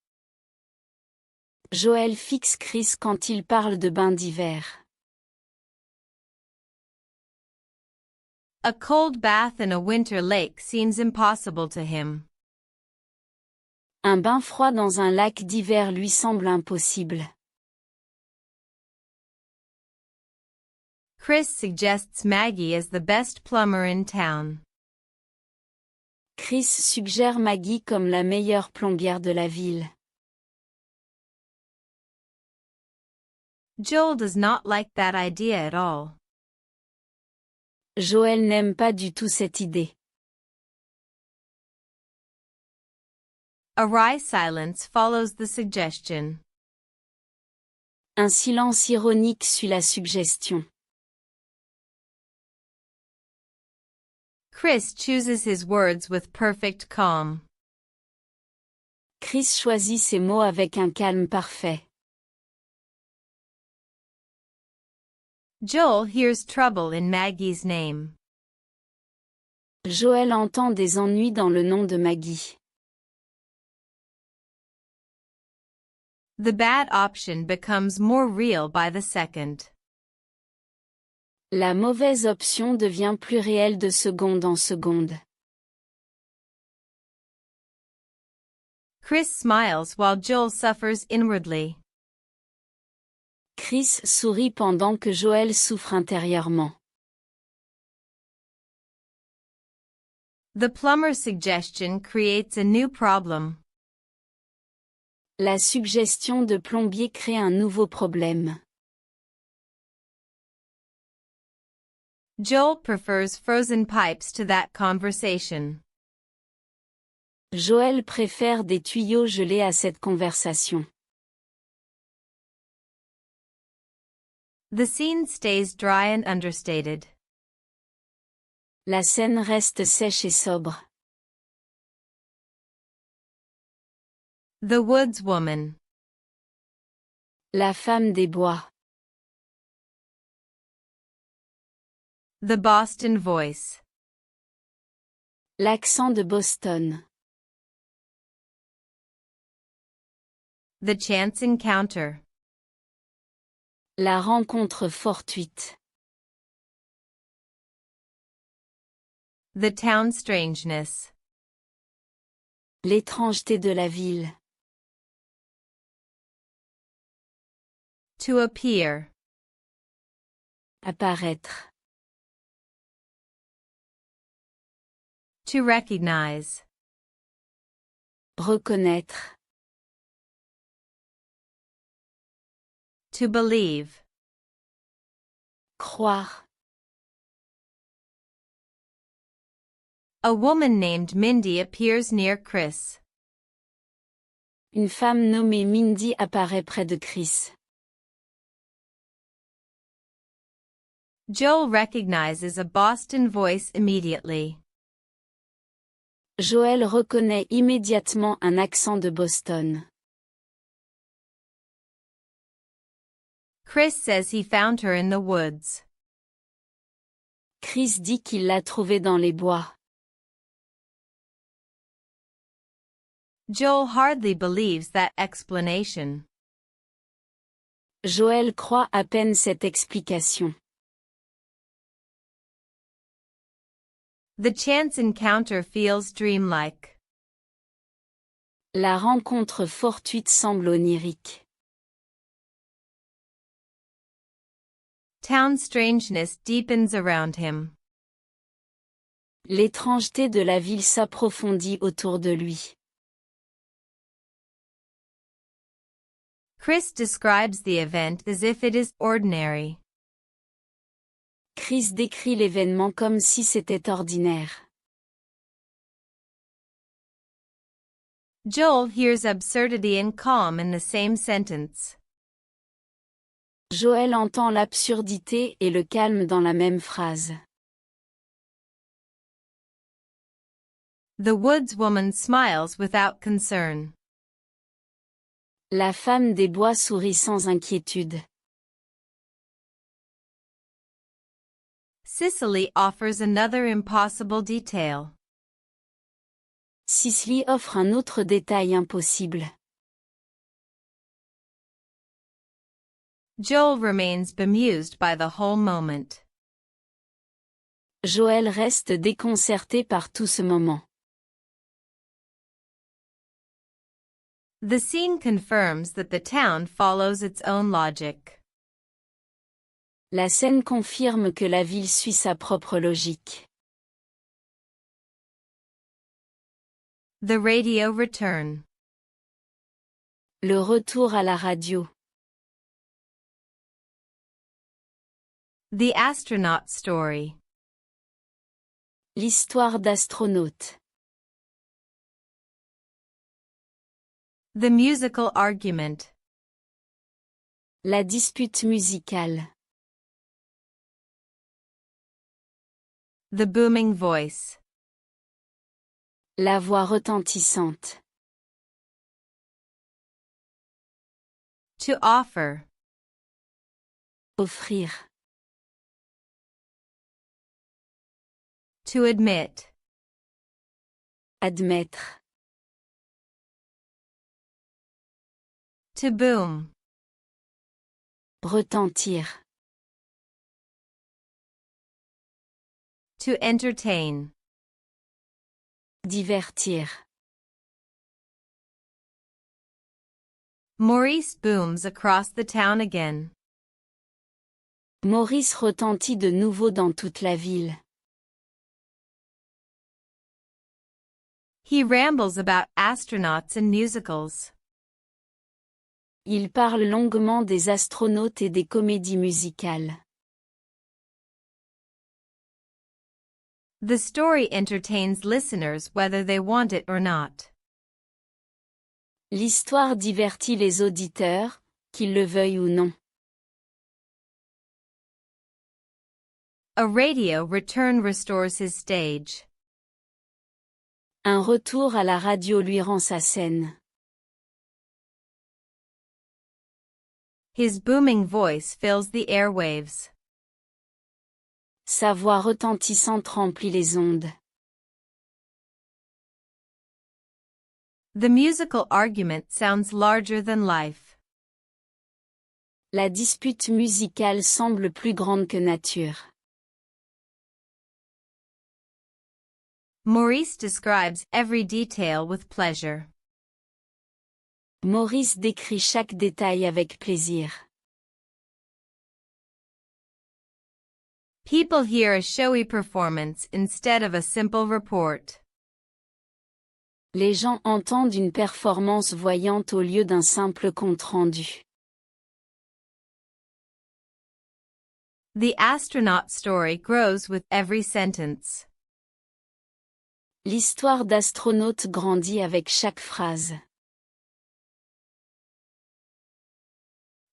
Joël fixe Chris quand il parle de bain d'hiver. A cold bath in a winter lake seems impossible to him. Un bain froid dans un lac d'hiver lui semble impossible. Chris suggests Maggie as the best plumber in town. Chris suggère Maggie comme la meilleure plombière de la ville. Joel does not like that idea at all. Joël n'aime pas du tout cette idée. A wry silence follows the suggestion. Un silence ironique suit la suggestion. Chris chooses his words with perfect calm. Chris choisit ses mots avec un calme parfait. Joel hears trouble in Maggie's name. Joël entend des ennuis dans le nom de Maggie. The bad option becomes more real by the second. La mauvaise option devient plus réelle de seconde en seconde. Chris smiles while Joel suffers inwardly. Chris sourit pendant que Joël souffre intérieurement. The plumber suggestion creates a new problem. La suggestion de plombier crée un nouveau problème. Joel prefers frozen pipes to that conversation. Joël préfère des tuyaux gelés à cette conversation. The scene stays dry and understated. La scène reste sèche et sobre. The Woods Woman. La femme des bois. The Boston Voice. L'accent de Boston. The Chance Encounter. La rencontre fortuite. The Town Strangeness. L'étrangeté de la ville. To appear. Apparaître. To recognize. Reconnaître. To believe. Croire. A woman named Mindy appears near Chris. Une femme nommée Mindy apparaît près de Chris. Joel recognizes a Boston voice immediately. Joël reconnaît immédiatement un accent de Boston. Chris says he found her in the woods. Chris dit qu'il l'a trouvée dans les bois. Joel hardly believes that explanation. Joël croit à peine cette explication. The chance encounter feels dreamlike. La rencontre fortuite semble onirique. Town strangeness deepens around him. L'étrangeté de la ville s'approfondit autour de lui. Chris describes the event as if it is ordinary. Chris décrit l'événement comme si c'était ordinaire. Joel hears absurdity and calm in the same sentence. Joël entend l'absurdité et le calme dans la même phrase. The woods woman smiles without concern. La femme des bois sourit sans inquiétude. Cicely offers another impossible detail. Cicely offre un autre détail impossible. Joel remains bemused by the whole moment. Joël reste déconcerté par tout ce moment. The scene confirms that the town follows its own logic. La scène confirme que la ville suit sa propre logique. The radio return. Le retour à la radio. The astronaut story. L'histoire d'astronaute. The musical argument. La dispute musicale. The booming voice. La voix retentissante. To offer. Offrir. To admit. Admettre. To boom. Retentir. To entertain. Divertir. Maurice booms across the town again. Maurice retentit de nouveau dans toute la ville. He rambles about astronauts and musicals. Il parle longuement des astronautes et des comédies musicales. The story entertains listeners whether they want it or not. L'histoire divertit les auditeurs, qu'ils le veuillent ou non. A radio return restores his stage. Un retour à la radio lui rend sa scène. His booming voice fills the airwaves. Sa voix retentissante remplit les ondes. The musical argument sounds larger than life. La dispute musicale semble plus grande que nature. Maurice describes every detail with pleasure. Maurice décrit chaque détail avec plaisir. People hear a showy performance instead of a simple report. Les gens entendent une performance voyante au lieu d'un simple compte-rendu. The astronaut story grows with every sentence. L'histoire d'astronaute grandit avec chaque phrase.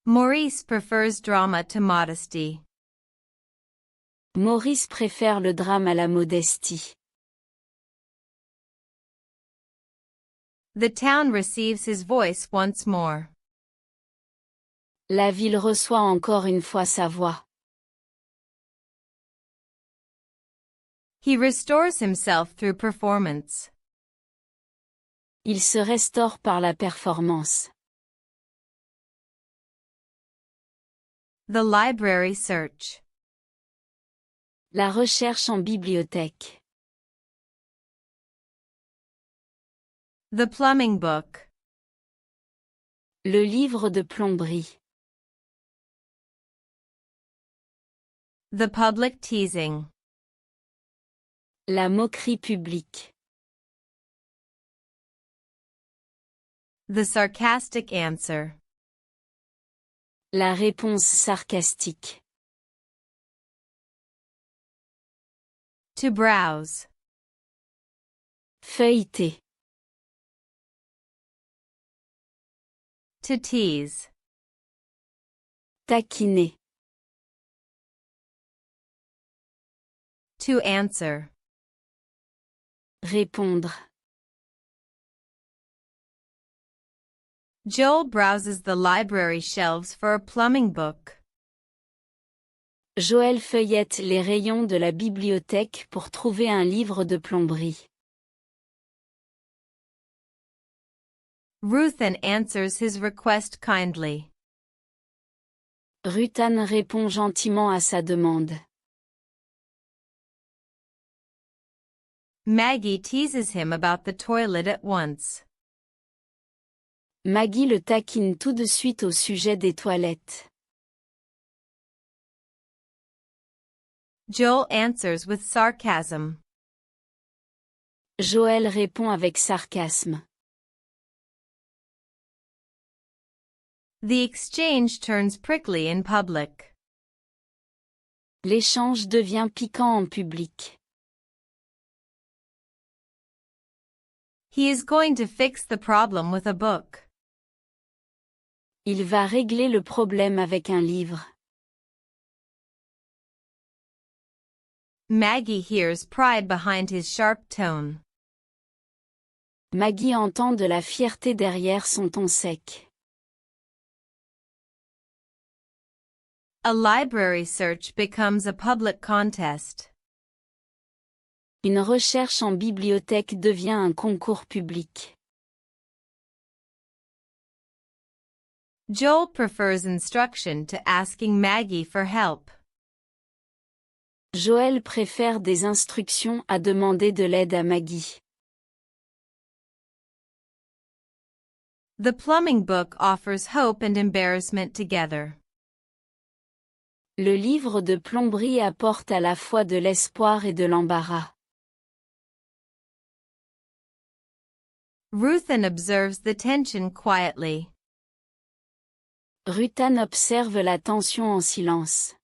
Maurice prefers drama to modesty. Maurice préfère le drame à la modestie. The town receives his voice once more. La ville reçoit encore une fois sa voix. He restores himself through performance. Il se restaure par la performance. The library search. La recherche en bibliothèque. The plumbing book. Le livre de plomberie. The public teasing. La moquerie publique. The sarcastic answer. La réponse sarcastique. To browse. Feuilleter. To tease. Taquiner. To answer. Répondre. Joel browses the library shelves for a plumbing book. Joël feuillette les rayons de la bibliothèque pour trouver un livre de plomberie. Ruthann answers his request kindly. Ruthann répond gentiment à sa demande. Maggie teases him about the toilet at once. Maggie le taquine tout de suite au sujet des toilettes. Joel answers with sarcasm. Joël répond avec sarcasme. The exchange turns prickly in public. L'échange devient piquant en public. He is going to fix the problem with a book. Il va régler le problème avec un livre. Maggie hears pride behind his sharp tone. Maggie entend de la fierté derrière son ton sec. A library search becomes a public contest. Une recherche en bibliothèque devient un concours public. Joel prefers instruction to asking Maggie for help. Joël préfère des instructions à demander de l'aide à Maggie. The plumbing book offers hope and embarrassment together. Le livre de plomberie apporte à la fois de l'espoir et de l'embarras. Ruthann observes the tension quietly. Ruthann observe la tension en silence.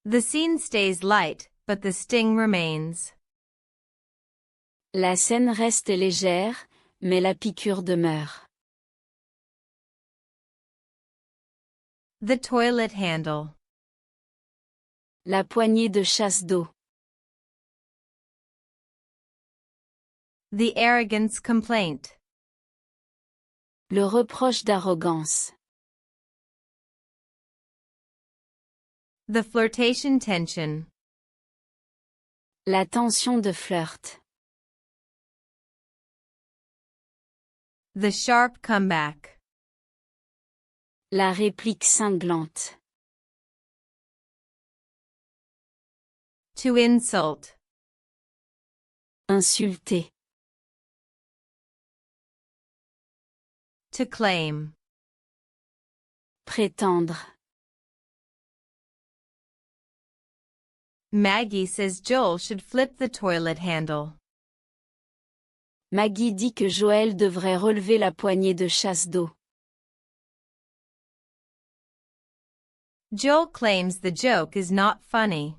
The scene stays light, but the sting remains. La scène reste légère, mais la piqûre demeure. The toilet handle. La poignée de chasse d'eau. The arrogance complaint. Le reproche d'arrogance. The flirtation tension. La tension de flirt. The sharp comeback. La réplique cinglante. To insult. Insulter. To claim. Prétendre. Maggie says Joel should flip the toilet handle. Maggie dit que Joël devrait relever la poignée de chasse d'eau. Joel claims the joke is not funny.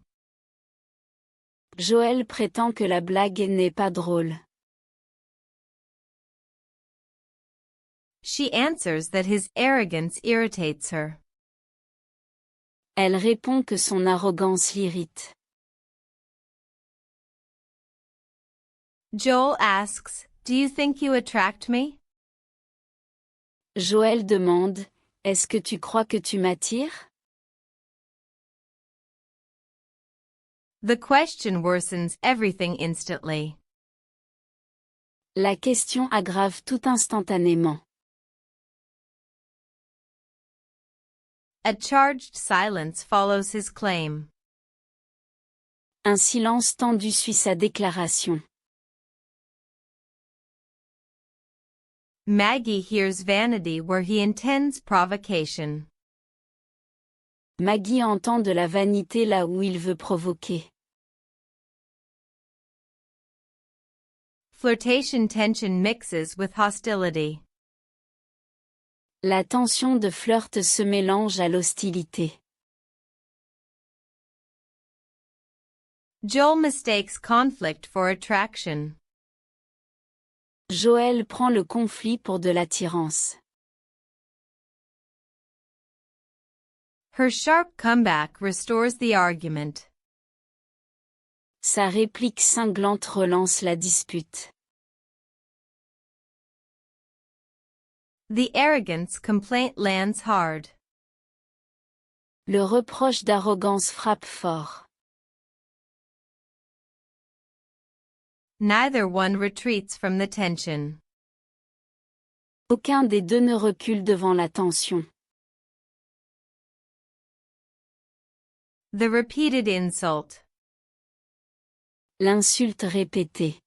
Joël prétend que la blague n'est pas drôle. She answers that his arrogance irritates her. Elle répond que son arrogance l'irrite. Joel asks, "Do you think you attract me?" Joël demande, est-ce que tu crois que tu m'attires? The question worsens everything instantly. La question aggrave tout instantanément. A charged silence follows his claim. Un silence tendu suit sa déclaration. Maggie hears vanity where he intends provocation. Maggie entend de la vanité là où il veut provoquer. Flirtation tension mixes with hostility. La tension de flirt se mélange à l'hostilité. Joel mistakes conflict for attraction. Joël prend le conflit pour de l'attirance. Her sharp comeback restores the argument. Sa réplique cinglante relance la dispute. The arrogance complaint lands hard. Le reproche d'arrogance frappe fort. Neither one retreats from the tension. Aucun des deux ne recule devant la tension. The repeated insult. L'insulte répétée.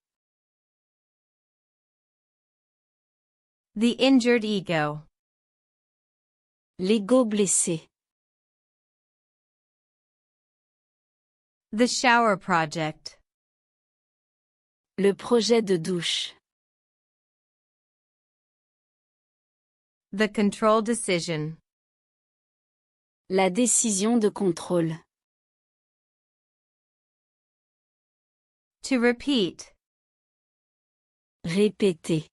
The injured ego. L'ego blessé. The shower project. Le projet de douche. The control decision. La décision de contrôle. To repeat. Répéter.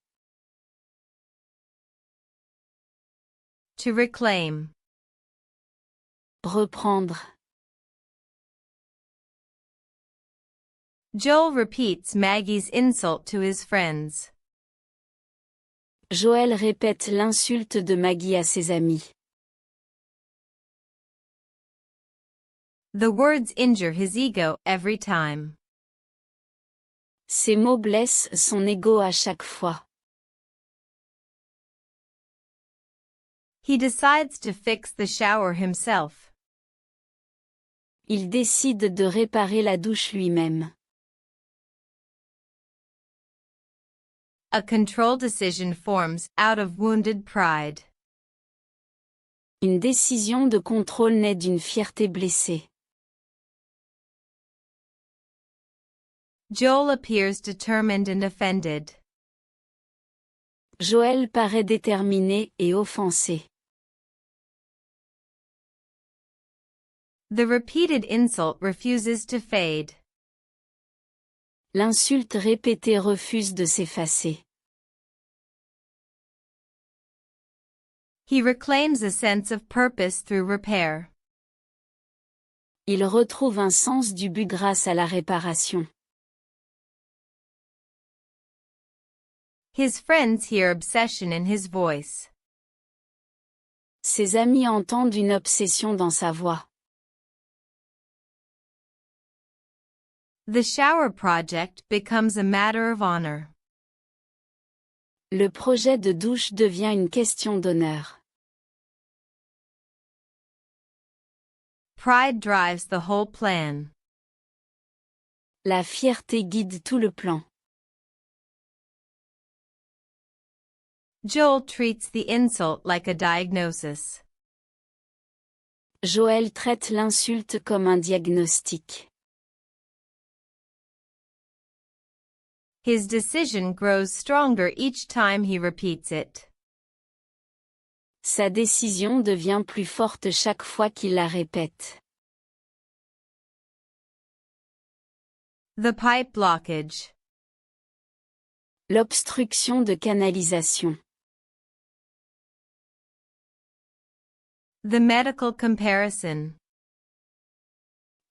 To reclaim. Reprendre. Joel repeats Maggie's insult to his friends. Joël répète l'insulte de Maggie à ses amis. The words injure his ego every time. Ces mots blessent son ego à chaque fois. He decides to fix the shower himself. Il décide de réparer la douche lui-même. A control decision forms out of wounded pride. Une décision de contrôle naît d'une fierté blessée. Joel appears determined and offended. Joël paraît déterminé et offensé. The repeated insult refuses to fade. L'insulte répétée refuse de s'effacer. He reclaims a sense of purpose through repair. Il retrouve un sens du but grâce à la réparation. His friends hear obsession in his voice. Ses amis entendent une obsession dans sa voix. The shower project becomes a matter of honor. Le projet de douche devient une question d'honneur. Pride drives the whole plan. La fierté guide tout le plan. Joel treats the insult like a diagnosis. Joël traite l'insulte comme un diagnostic. His decision grows stronger each time he repeats it. Sa décision devient plus forte chaque fois qu'il la répète. The pipe blockage. L'obstruction de canalisation. The medical comparison.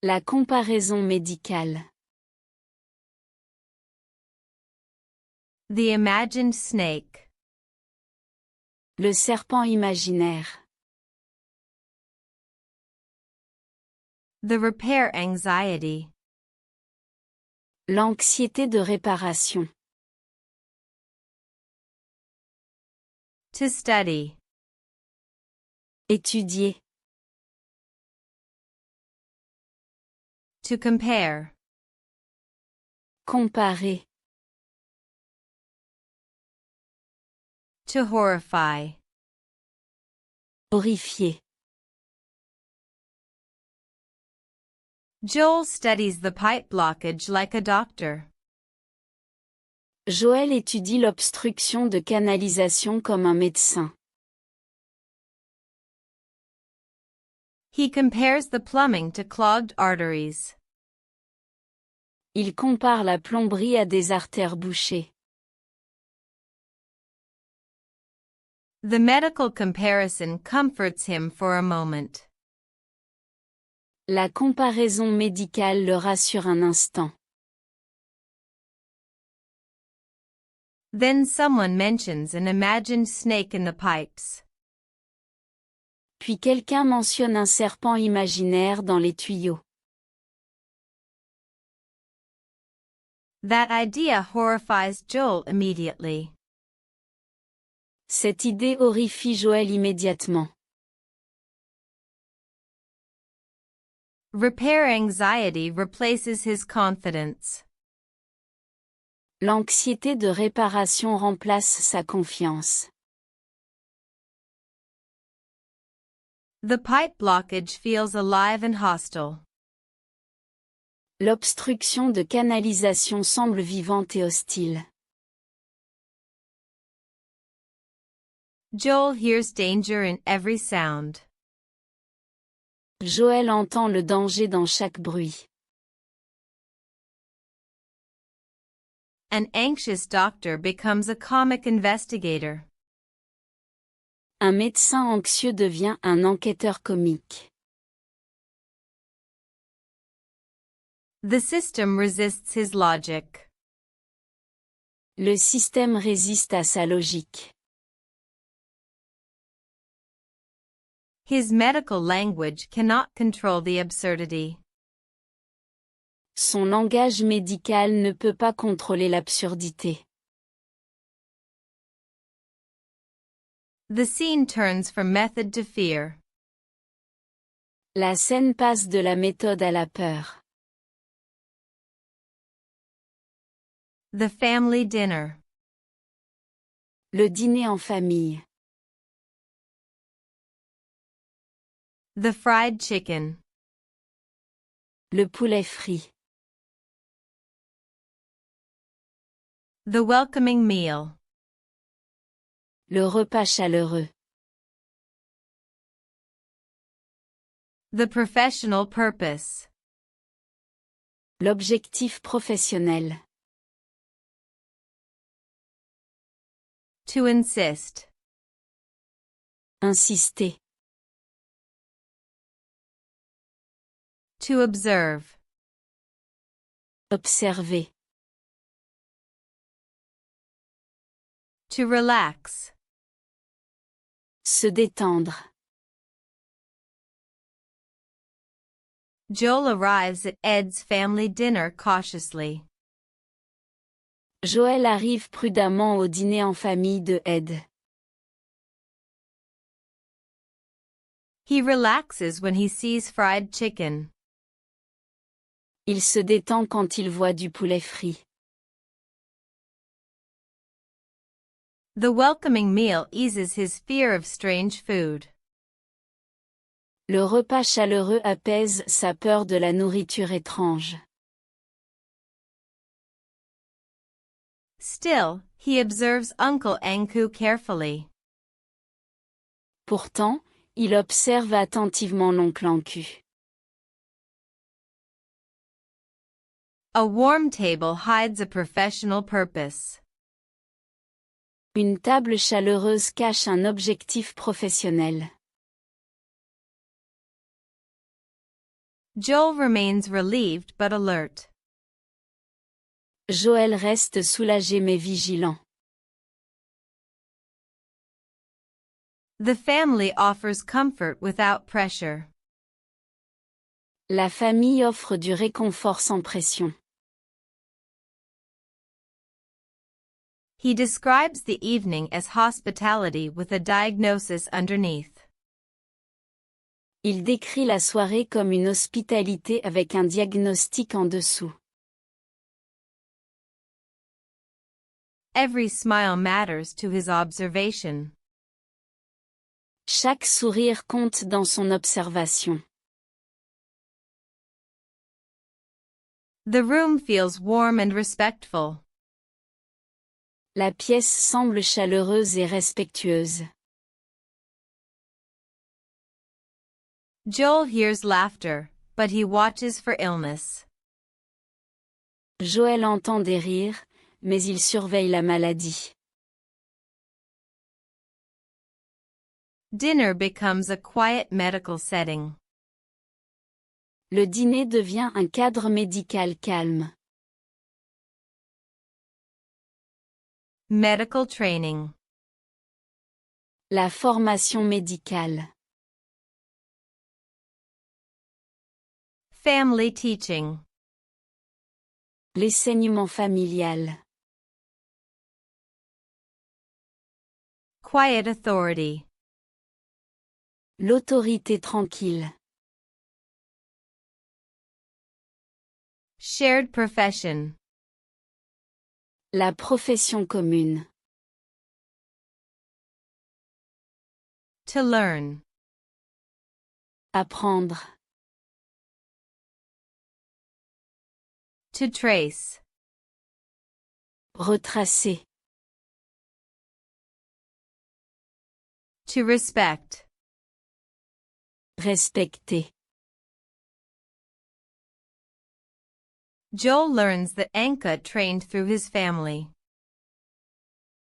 La comparaison médicale. The imagined snake. Le serpent imaginaire. The repair anxiety. L'anxiété de réparation. To study. Étudier. To compare. Comparer. To horrify. Horrifier. Joel studies the pipe blockage like a doctor. Joël étudie l'obstruction de canalisation comme un médecin. He compares the plumbing to clogged arteries. Il compare la plomberie à des artères bouchées. The medical comparison comforts him for a moment. La comparaison médicale le rassure un instant. Then someone mentions an imagined snake in the pipes. Puis quelqu'un mentionne un serpent imaginaire dans les tuyaux. That idea horrifies Joel immediately. Cette idée horrifie Joël immédiatement. Repair anxiety replaces his confidence. L'anxiété de réparation remplace sa confiance. The pipe blockage feels alive and hostile. L'obstruction de canalisation semble vivante et hostile. Joel hears danger in every sound. Joël entend le danger dans chaque bruit. An anxious doctor becomes a comic investigator. Un médecin anxieux devient un enquêteur comique. The system resists his logic. Le système résiste à sa logique. His medical language cannot control the absurdity. Son langage médical ne peut pas contrôler l'absurdité. The scene turns from method to fear. La scène passe de la méthode à la peur. The family dinner. Le dîner en famille. The fried chicken. Le poulet frit. The welcoming meal. Le repas chaleureux. The professional purpose. L'objectif professionnel. To insist. Insister. To observe. Observer. To relax. Se détendre. Joel arrives at Ed's family dinner cautiously. Joël arrive prudemment au dîner en famille de Ed. He relaxes when he sees fried chicken. Il se détend quand il voit du poulet frit. The welcoming meal eases his fear of strange food. Le repas chaleureux apaise sa peur de la nourriture étrange. Still, he observes Uncle Anku carefully. Pourtant, il observe attentivement l'oncle Anku. A warm table hides a professional purpose. Une table chaleureuse cache un objectif professionnel. Joel remains relieved but alert. Joël reste soulagé mais vigilant. The family offers comfort without pressure. La famille offre du réconfort sans pression. He describes the evening as hospitality with a diagnosis underneath. Il décrit la soirée comme une hospitalité avec un diagnostic en dessous. Every smile matters to his observation. Chaque sourire compte dans son observation. The room feels warm and respectful. La pièce semble chaleureuse et respectueuse. Joel hears laughter, but he watches for illness. Joël entend des rires, mais il surveille la maladie. Dinner becomes a quiet medical setting. Le dîner devient un cadre médical calme. Medical training. La formation médicale. Family teaching. L'enseignement familial. Quiet authority. L'autorité tranquille. Shared profession. La profession commune. To learn. Apprendre. To trace. Retracer. To respect. Respecter. Joel learns that Anka trained through his family.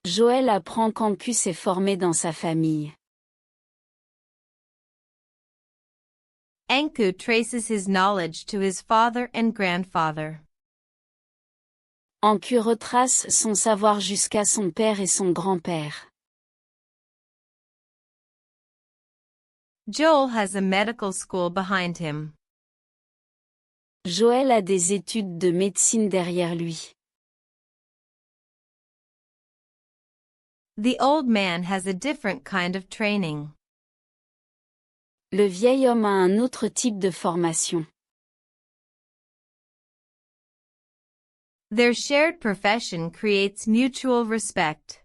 Joël apprend qu'Anku s'est formé dans sa famille. Anku traces his knowledge to his father and grandfather. Anku retrace son savoir jusqu'à son père et son grand-père. Joel has a medical school behind him. Joël a des études de médecine derrière lui. The old man has a different kind of training. Le vieil homme a un autre type de formation. Their shared profession creates mutual respect.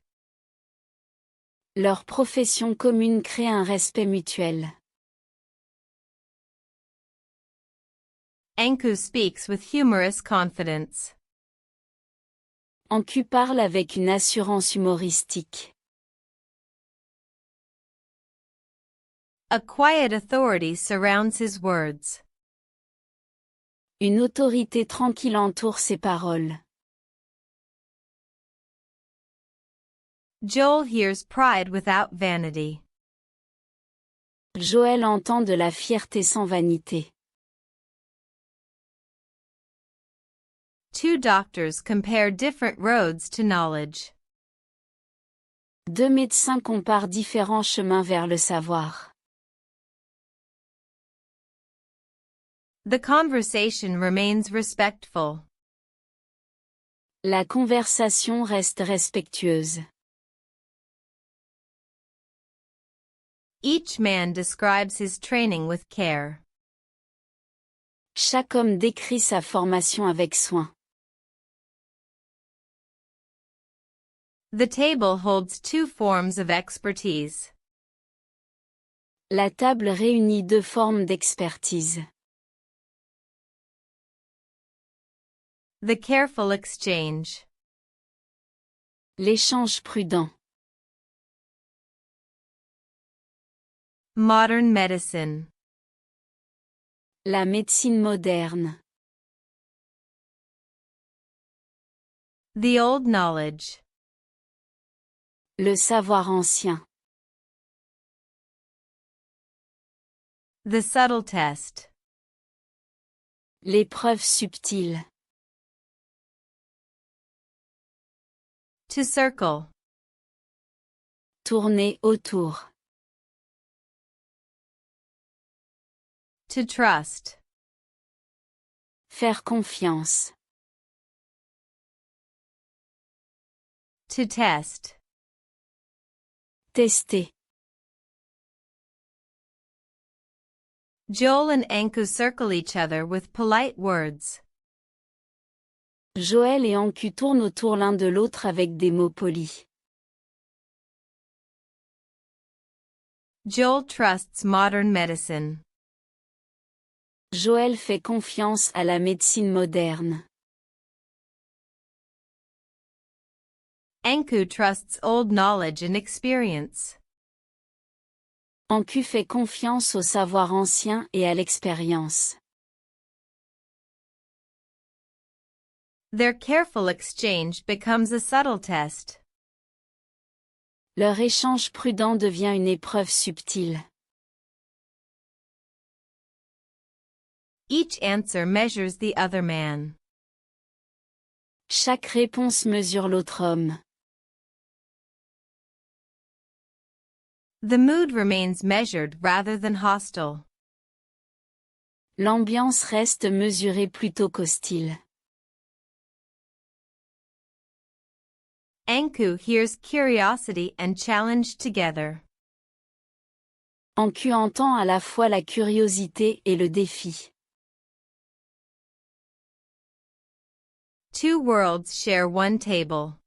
Leur profession commune crée un respect mutuel. Anku speaks with humorous confidence. Anku parle avec une assurance humoristique. A quiet authority surrounds his words. Une autorité tranquille entoure ses paroles. Joel hears pride without vanity. Joël entend de la fierté sans vanité. Two doctors compare different roads to knowledge. Deux médecins comparent différents chemins vers le savoir. The conversation remains respectful. La conversation reste respectueuse. Each man describes his training with care. Chaque homme décrit sa formation avec soin. The table holds two forms of expertise. La table réunit deux formes d'expertise. The careful exchange. L'échange prudent. Modern medicine. La médecine moderne. The old knowledge. Le savoir ancien. The subtle test. L'épreuve subtile. To circle. Tourner autour. To trust. Faire confiance. To test. Tester. Joel and Anku circle each other with polite words. Joël et Anku tournent autour l'un de l'autre avec des mots polis. Joel trusts modern medicine. Joël fait confiance à la médecine moderne. Anku trusts old knowledge and experience. Anku fait confiance au savoir ancien et à l'expérience. Their careful exchange becomes a subtle test. Leur échange prudent devient une épreuve subtile. Each answer measures the other man. Chaque réponse mesure l'autre homme. The mood remains measured rather than hostile. L'ambiance reste mesurée plutôt qu'hostile. Anku hears curiosity and challenge together. Anku entend à la fois la curiosité et le défi. Two worlds share one table.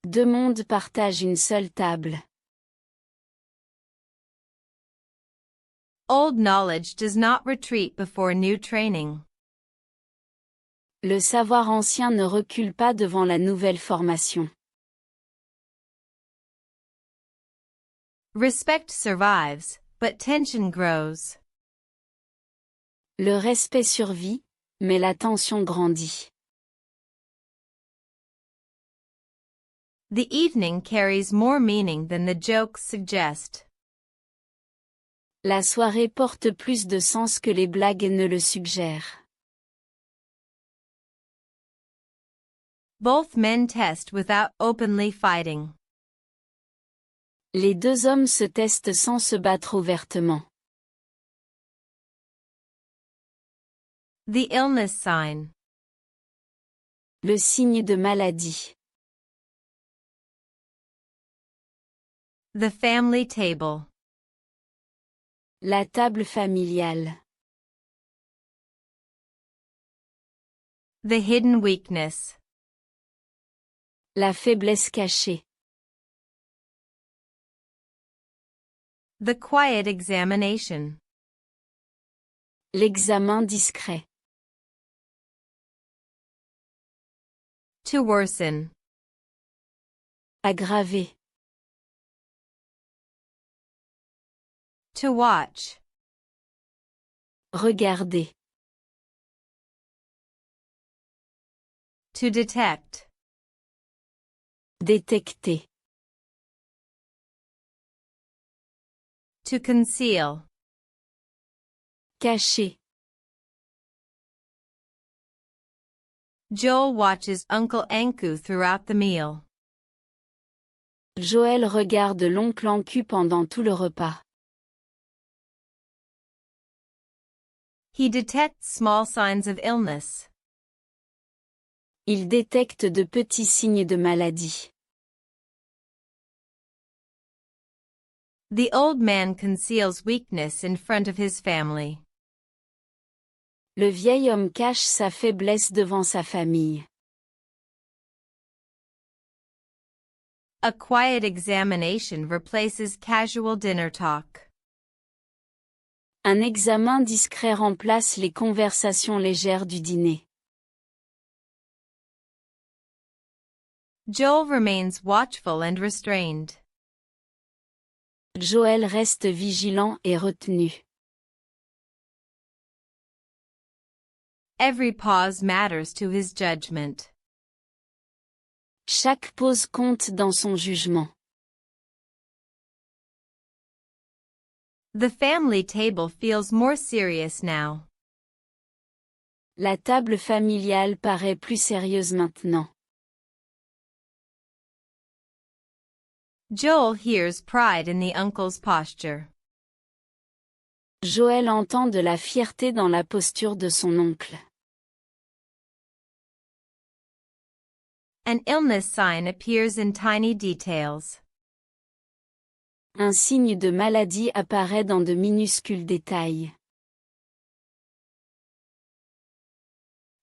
Deux mondes partagent une seule table. Old knowledge does not retreat before new training. Le savoir ancien ne recule pas devant la nouvelle formation. Respect survives, but tension grows. Le respect survit, mais la tension grandit. The evening carries more meaning than the jokes suggest. La soirée porte plus de sens que les blagues ne le suggèrent. Both men test without openly fighting. Les deux hommes se testent sans se battre ouvertement. The illness sign. Le signe de maladie. The family table. La table familiale. The hidden weakness. La faiblesse cachée. The quiet examination. L'examen discret. To worsen. Aggravé. To watch. Regarder. To detect. Détecter. To conceal. Cacher. Joel watches Uncle Anku throughout the meal. Joël regarde l'oncle Anku pendant tout le repas. He detects small signs of illness. Il détecte de petits signes de maladie. The old man conceals weakness in front of his family. Le vieil homme cache sa faiblesse devant sa famille. A quiet examination replaces casual dinner talk. Un examen discret remplace les conversations légères du dîner. Joel remains watchful and restrained. Joël reste vigilant et retenu. Every pause matters to his judgment. Chaque pause compte dans son jugement. The family table feels more serious now. La table familiale paraît plus sérieuse maintenant. Joel hears pride in the uncle's posture. Joël entend de la fierté dans la posture de son oncle. An illness sign appears in tiny details. Un signe de maladie apparaît dans de minuscules détails.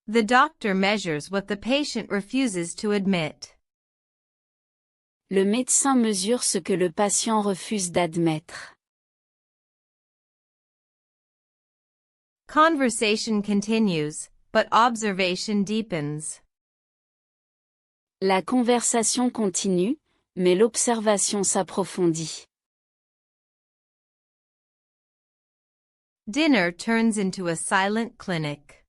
The doctor measures what the patient refuses to admit. Le médecin mesure ce que le patient refuse d'admettre. Conversation continues, but observation deepens. La conversation continue, mais l'observation s'approfondit. Dinner turns into a silent clinic.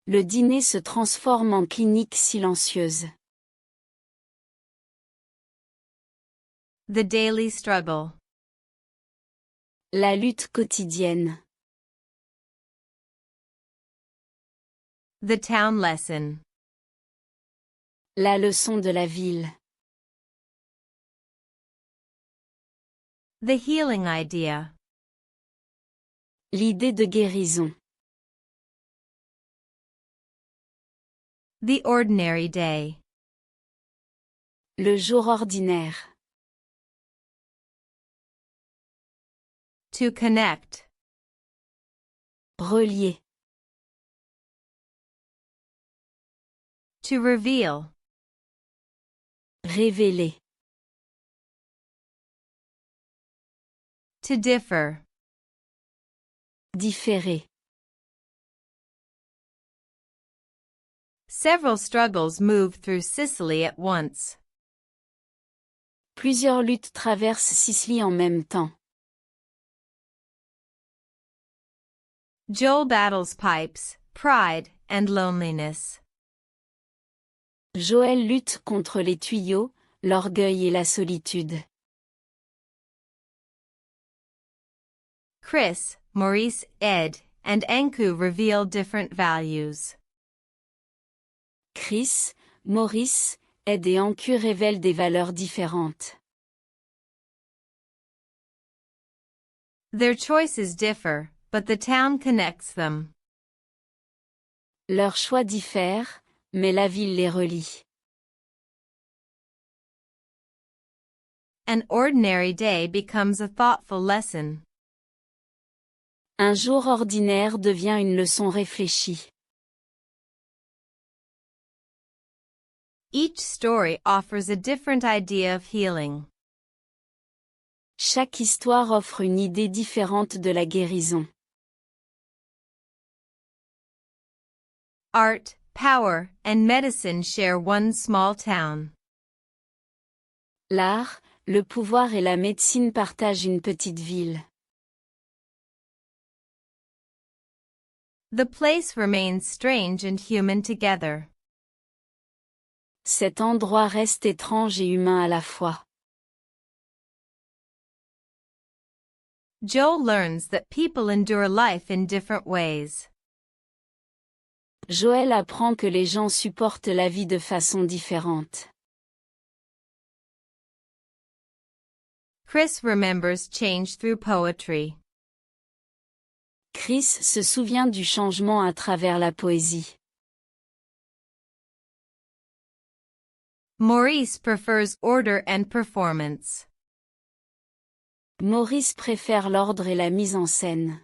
Le dîner se transforme en clinique silencieuse. The daily struggle. La lutte quotidienne. The town lesson. La leçon de la ville. The healing idea. L'idée de guérison. The ordinary day. Le jour ordinaire. To connect. Relier. To reveal. Révéler. To differ. Différer. Several struggles move through Sicily at once. Plusieurs luttes traversent Sicile en même temps. Joel battles pipes, pride, and loneliness. Joël lutte contre les tuyaux, l'orgueil et la solitude. Chris, Maurice, Ed, and Anku reveal different values. Chris, Maurice, Ed et Anku révèlent des valeurs différentes. Their choices differ, but the town connects them. Leurs choix diffèrent, mais la ville les relie. An ordinary day becomes a thoughtful lesson. Un jour ordinaire devient une leçon réfléchie. Each story offers a different idea of healing. Chaque histoire offre une idée différente de la guérison. Art, power, and medicine share one small town. L'art, Le pouvoir et la médecine partagent une petite ville. The place remains strange and human together. Cet endroit reste étrange et humain à la fois. Joe learns that people endure life in different ways. Joël apprend que les gens supportent la vie de façon différente. Chris remembers change through poetry. Chris se souvient du changement à travers la poésie. Maurice prefers order and performance. Maurice préfère l'ordre et la mise en scène.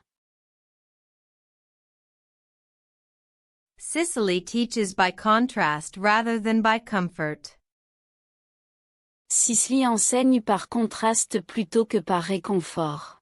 Cicely teaches by contrast rather than by comfort. Cicely enseigne par contraste plutôt que par réconfort.